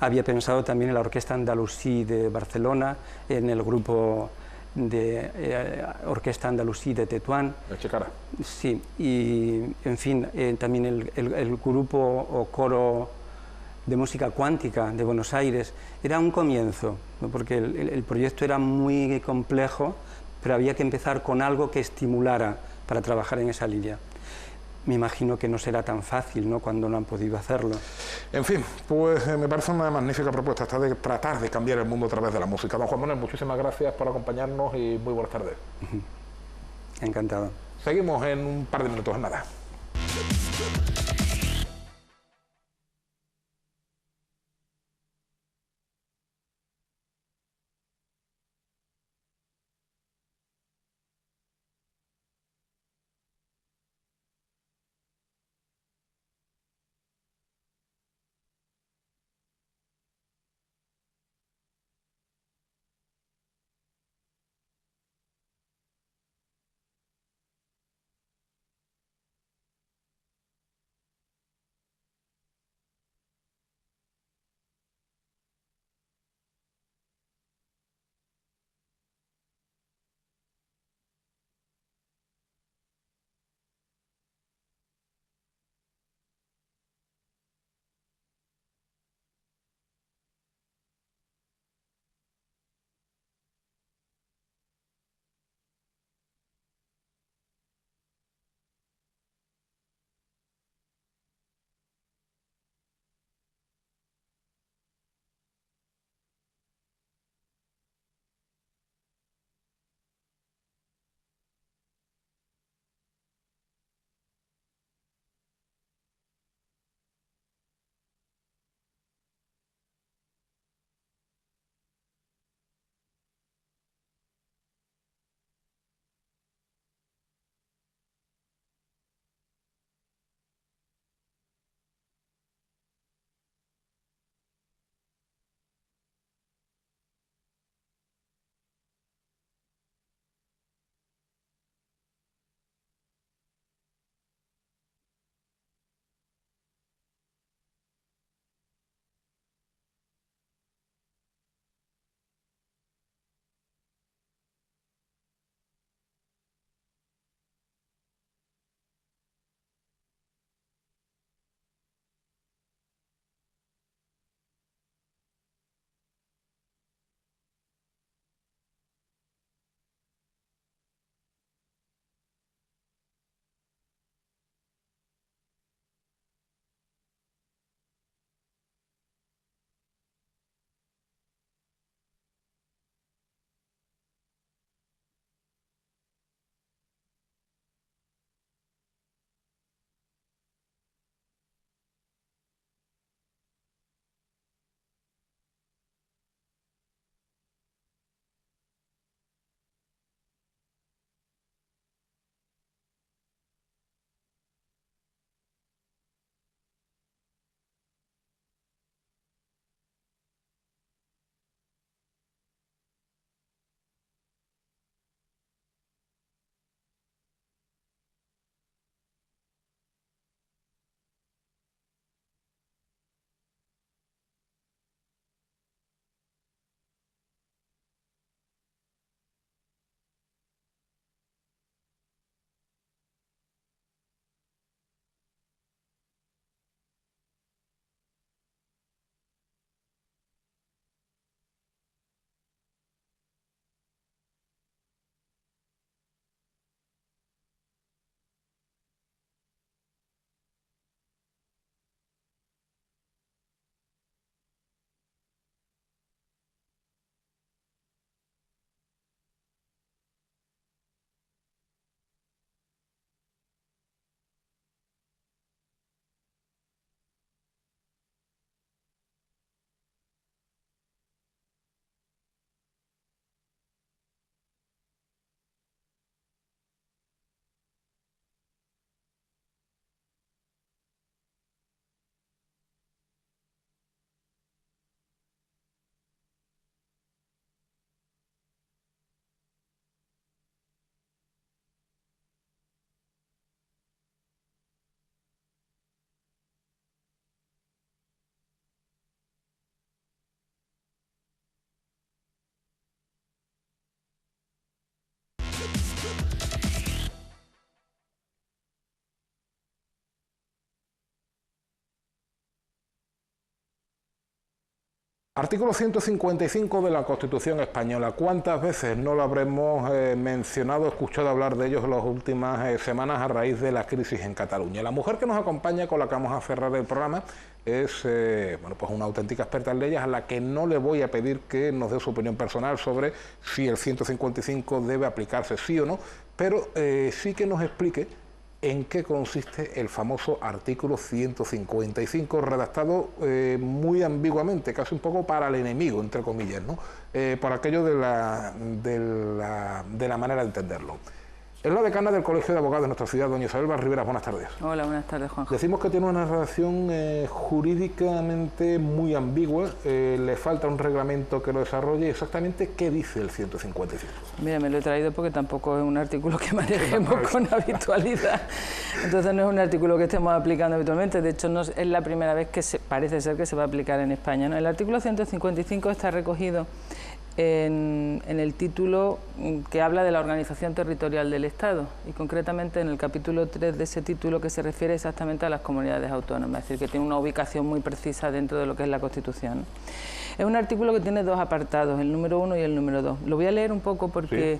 Había pensado también en la Orquesta Andalusí de Barcelona, en el grupo de Orquesta Andalusí de Tetuán. Checara. Sí, y en fin, también el grupo o coro de música cuántica de Buenos Aires. Era un comienzo, ¿no? Porque el proyecto era muy complejo, pero había que empezar con algo que estimulara para trabajar en esa línea. me imagino que no será tan fácil, ¿no?, cuando no han podido hacerlo. En fin, pues me parece una magnífica propuesta esta de tratar de cambiar el mundo a través de la música. Don Juan Manuel, muchísimas gracias por acompañarnos y muy buenas tardes. Encantado. Seguimos en un par de minutos, nada. Artículo 155 de la Constitución española. ¿Cuántas veces no lo habremos mencionado, escuchado hablar de ellos en las últimas semanas a raíz de la crisis en Cataluña? La mujer que nos acompaña, con la que vamos a cerrar el programa, es bueno, pues una auténtica experta en leyes, a la que no le voy a pedir que nos dé su opinión personal sobre si el 155 debe aplicarse sí o no, pero sí que nos explique en qué consiste el famoso artículo 155, redactado muy ambiguamente, casi un poco para el enemigo, entre comillas, ¿no? Por aquello de la manera de entenderlo. Es la decana del Colegio de Abogados de nuestra ciudad, doña Isabel Barriveras. Buenas tardes. Hola, buenas tardes, Juanjo. Decimos que tiene una redacción jurídicamente muy ambigua, le falta un reglamento que lo desarrolle. Exactamente, ¿qué dice el 155? Mira, me lo he traído porque tampoco es un artículo que manejemos con habitualidad. Entonces no es un artículo que estemos aplicando habitualmente. De hecho, no es la primera vez que parece ser que se va a aplicar en España, ¿no? El artículo 155 está recogido en el título que habla de la organización territorial del Estado, y concretamente en el capítulo 3 de ese título, que se refiere exactamente a las comunidades autónomas, es decir, que tiene una ubicación muy precisa dentro de lo que es la Constitución, ¿no? Es un artículo que tiene dos apartados, el número 1 y el número 2. Lo voy a leer un poco porque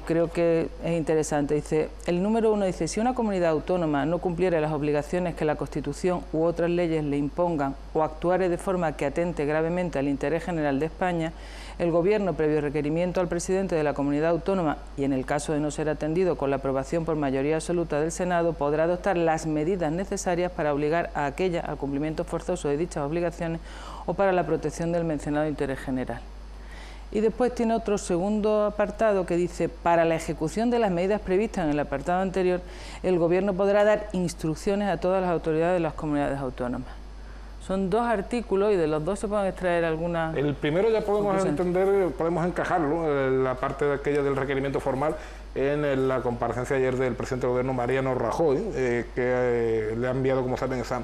creo que es interesante. Dice, el número 1 dice: si una comunidad autónoma no cumpliera las obligaciones que la Constitución u otras leyes le impongan, o actuare de forma que atente gravemente al interés general de España, el Gobierno, previo requerimiento al presidente de la comunidad autónoma, y en el caso de no ser atendido con la aprobación por mayoría absoluta del Senado, podrá adoptar las medidas necesarias para obligar a aquella al cumplimiento forzoso de dichas obligaciones o para la protección del mencionado interés general. Y después tiene otro segundo apartado que dice: para la ejecución de las medidas previstas en el apartado anterior, el Gobierno podrá dar instrucciones a todas las autoridades de las comunidades autónomas. Son dos artículos y de los dos se pueden extraer algunas... El primero ya podemos entender, podemos encajarlo, la parte de aquella del requerimiento formal, en la comparecencia ayer del presidente del Gobierno, Mariano Rajoy, que le ha enviado, como saben, esa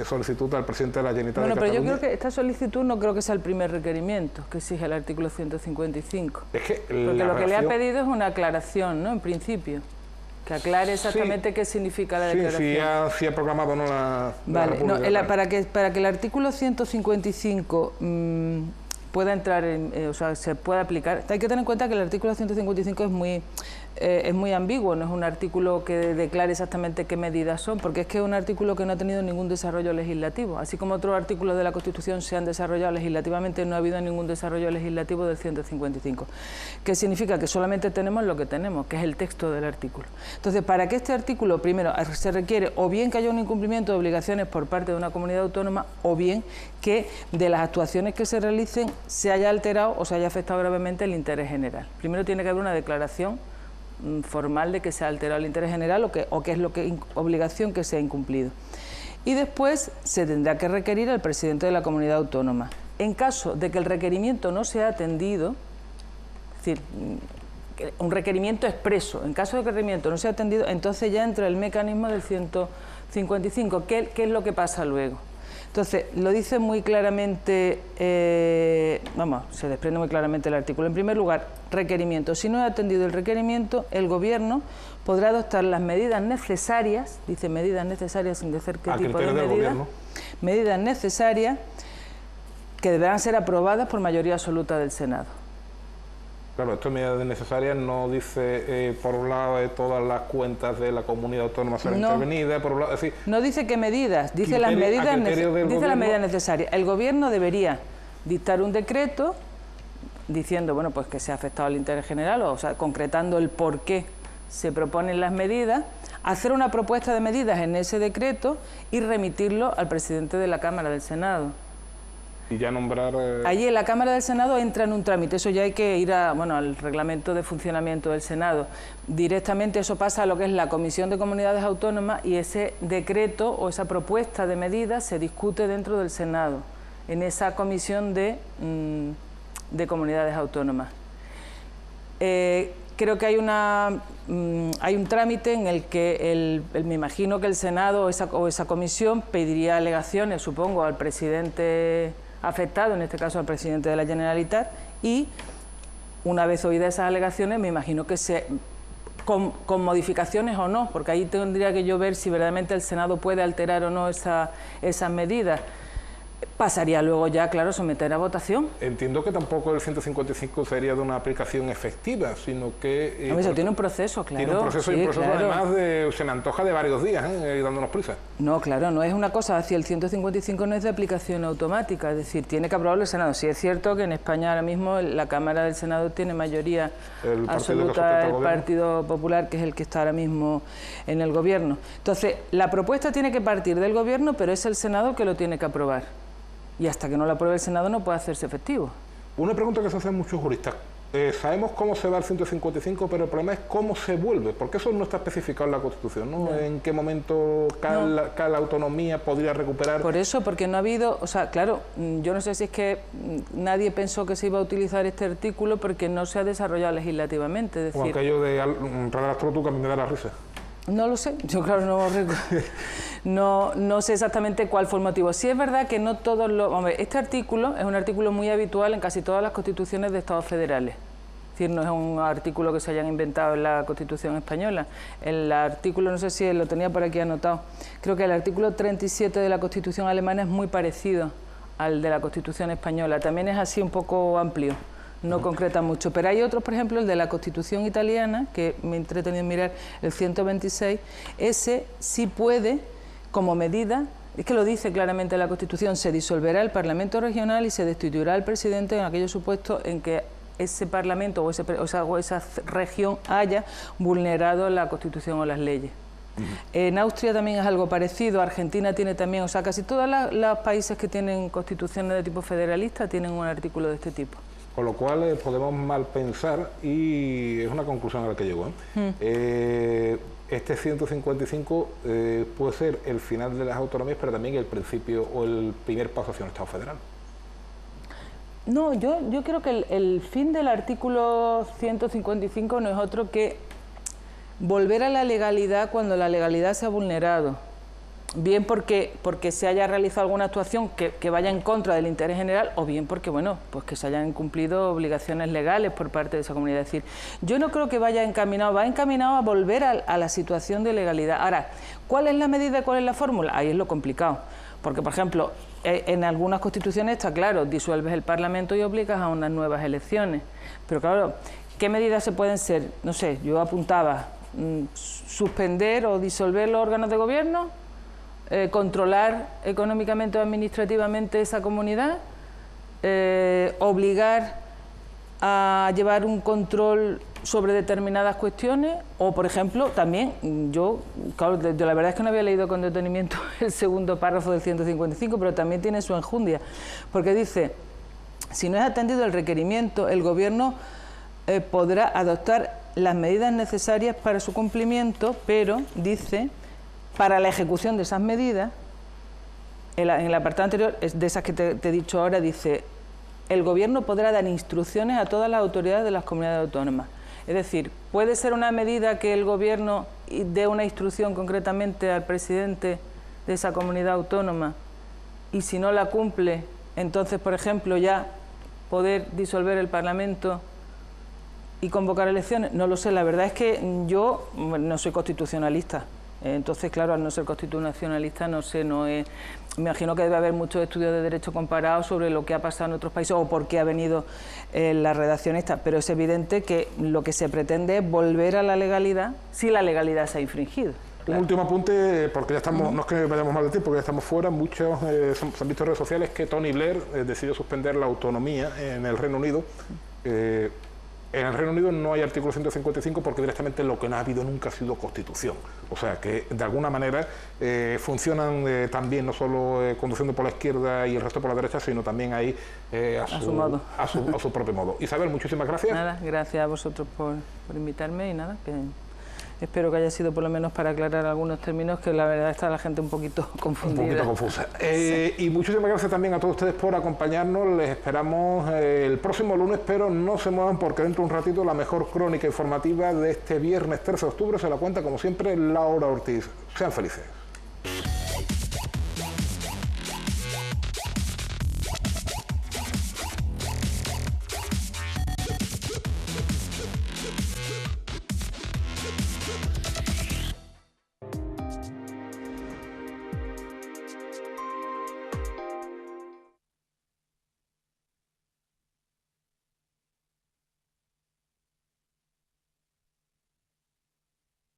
solicitud al presidente de la Generalitat de Cataluña. Pero yo creo que esta solicitud no creo que sea el primer requerimiento que exige el artículo 155. Es que porque lo que le ha pedido es una aclaración, ¿no?, en principio. Que aclare exactamente qué significa la declaración. Sí ha proclamado, ¿no?, la vale, República. Para que el artículo 155 pueda entrar o sea, se pueda aplicar, hay que tener en cuenta que el artículo 155 es muy ambiguo, no es un artículo que declare exactamente qué medidas son, porque es que es un artículo que no ha tenido ningún desarrollo legislativo. Así como otros artículos de la Constitución se han desarrollado legislativamente, no ha habido ningún desarrollo legislativo del 155. ¿Qué significa? Que solamente tenemos lo que tenemos, que es el texto del artículo. Entonces, para que este artículo, primero, se requiere o bien que haya un incumplimiento de obligaciones por parte de una comunidad autónoma, o bien que de las actuaciones que se realicen se haya alterado o se haya afectado gravemente el interés general. Primero tiene que haber una declaración formal de que se ha alterado el interés general o que es obligación que se ha incumplido. Y después se tendrá que requerir al presidente de la comunidad autónoma. En caso de que el requerimiento no sea atendido, es decir, un requerimiento expreso, en caso de que el requerimiento no sea atendido, entonces ya entra el mecanismo del 155. ¿Qué es lo que pasa luego? Entonces, lo dice muy claramente, se desprende muy claramente el artículo. En primer lugar, requerimiento. Si no es atendido el requerimiento, el Gobierno podrá adoptar las medidas necesarias, dice medidas necesarias sin decir qué tipo de medidas, medidas necesarias que deberán ser aprobadas por mayoría absoluta del Senado. Claro, esto de medidas necesarias no dice, por un lado, todas las cuentas de la comunidad autónoma serán intervenidas, por un lado, es decir, no dice qué medidas, dice las medidas necesarias. El Gobierno debería dictar un decreto diciendo, bueno, pues que se ha afectado el interés general, o sea, concretando el por qué se proponen las medidas, hacer una propuesta de medidas en ese decreto y remitirlo al presidente de la Cámara del Senado. Y ya nombrar... Allí en la Cámara del Senado entra en un trámite, eso ya hay que ir al reglamento de funcionamiento del Senado. Directamente eso pasa a lo que es la Comisión de Comunidades Autónomas y ese decreto o esa propuesta de medidas se discute dentro del Senado, en esa Comisión de Comunidades Autónomas. Creo que hay un trámite en el que me imagino que el Senado o esa comisión pediría alegaciones, supongo, al presidente afectado, en este caso al presidente de la Generalitat, y una vez oídas esas alegaciones me imagino que con modificaciones o no, porque ahí tendría que yo ver si verdaderamente el Senado puede alterar o no esas medidas. pasaría luego ya, claro, someter a votación. Entiendo que tampoco el 155 sería de una aplicación efectiva, sino que... Eso tiene un proceso, claro. Tiene un proceso, sí, y un proceso claro. además se me antoja de varios días, dándonos prisa. No, claro, no es una cosa, si el 155 no es de aplicación automática, es decir, tiene que aprobarlo el Senado. Sí es cierto que en España ahora mismo la Cámara del Senado tiene mayoría absoluta, el Partido Popular, que es el que está ahora mismo en el Gobierno. Entonces, la propuesta tiene que partir del Gobierno, pero es el Senado que lo tiene que aprobar. Y hasta que no lo apruebe el Senado no puede hacerse efectivo. Una pregunta que se hacen muchos juristas. Sabemos cómo se va el 155, pero el problema es cómo se vuelve, porque eso no está especificado en la Constitución, ¿no? ¿En qué momento cada autonomía podría recuperar? Por eso, porque no ha habido, o sea, claro, yo no sé si es que nadie pensó que se iba a utilizar este artículo porque no se ha desarrollado legislativamente. Es decir, o aquello de Radastro tú que me da la risa. No lo sé, yo claro no sé exactamente cuál fue el motivo. Sí es verdad que no todos los... Hombre, este artículo es un artículo muy habitual en casi todas las constituciones de estados federales. Es decir, no es un artículo que se hayan inventado en la Constitución española. El artículo, no sé si lo tenía por aquí anotado, creo que el artículo 37 de la Constitución alemana es muy parecido al de la Constitución española. También es así un poco amplio. No concreta mucho, pero hay otros, por ejemplo, el de la Constitución italiana, que me he entretenido en mirar, el 126, ese sí puede, como medida, es que lo dice claramente la Constitución, se disolverá el Parlamento regional y se destituirá al presidente en aquellos supuestos en que ese Parlamento o esa región haya vulnerado la Constitución o las leyes. En Austria también es algo parecido, Argentina tiene también, o sea, casi todos los países que tienen constituciones de tipo federalista tienen un artículo de este tipo. Con lo cual podemos mal pensar, y es una conclusión a la que llego. Este 155 puede ser el final de las autonomías, pero también el principio o el primer paso hacia un Estado federal. No, yo creo que el fin del artículo 155 no es otro que volver a la legalidad cuando la legalidad se ha vulnerado. Bien porque se haya realizado alguna actuación que vaya en contra del interés general, o bien porque, bueno, pues que se hayan cumplido obligaciones legales por parte de esa comunidad. Es decir, yo no creo que vaya encaminado, va encaminado a volver a la situación de legalidad. Ahora, ¿cuál es la medida, cuál es la fórmula? Ahí es lo complicado, porque, por ejemplo, en algunas constituciones está claro, disuelves el Parlamento y obligas a unas nuevas elecciones. Pero claro, ¿qué medidas se pueden ser? No sé, yo apuntaba, suspender o disolver los órganos de gobierno, controlar económicamente o administrativamente esa comunidad, obligar a llevar un control sobre determinadas cuestiones, o por ejemplo también, yo la verdad es que no había leído con detenimiento el segundo párrafo del 155, pero también tiene su enjundia, porque dice, si no es atendido el requerimiento, el gobierno podrá adoptar las medidas necesarias para su cumplimiento, pero dice, para la ejecución de esas medidas, en el apartado anterior, de esas que te he dicho ahora, dice, el Gobierno podrá dar instrucciones a todas las autoridades de las comunidades autónomas. Es decir, puede ser una medida que el Gobierno dé una instrucción concretamente al presidente de esa comunidad autónoma y si no la cumple, entonces, por ejemplo, ya poder disolver el Parlamento y convocar elecciones. No lo sé, la verdad es que yo no soy constitucionalista. Entonces, claro, al no ser constitucionalista, no sé, me imagino que debe haber muchos estudios de derecho comparado sobre lo que ha pasado en otros países o por qué ha venido la redacción esta, pero es evidente que lo que se pretende es volver a la legalidad si la legalidad se ha infringido. Claro. Un último apunte, porque ya estamos, no es que vayamos mal de tiempo, porque ya estamos fuera, muchos se han visto en redes sociales que Tony Blair decidió suspender la autonomía en el Reino Unido. En el Reino Unido no hay artículo 155 porque directamente lo que no ha habido nunca ha sido Constitución. O sea que de alguna manera funcionan también no solo conduciendo por la izquierda y el resto por la derecha, sino también ahí a su propio modo. Isabel, muchísimas gracias. Nada, gracias a vosotros por invitarme y nada, que espero que haya sido por lo menos para aclarar algunos términos que la verdad está la gente un poquito confundida. Un poquito confusa. Y muchísimas gracias también a todos ustedes por acompañarnos. Les esperamos el próximo lunes, pero no se muevan porque dentro de un ratito la mejor crónica informativa de este viernes 13 de octubre se la cuenta como siempre Laura Ortiz. Sean felices.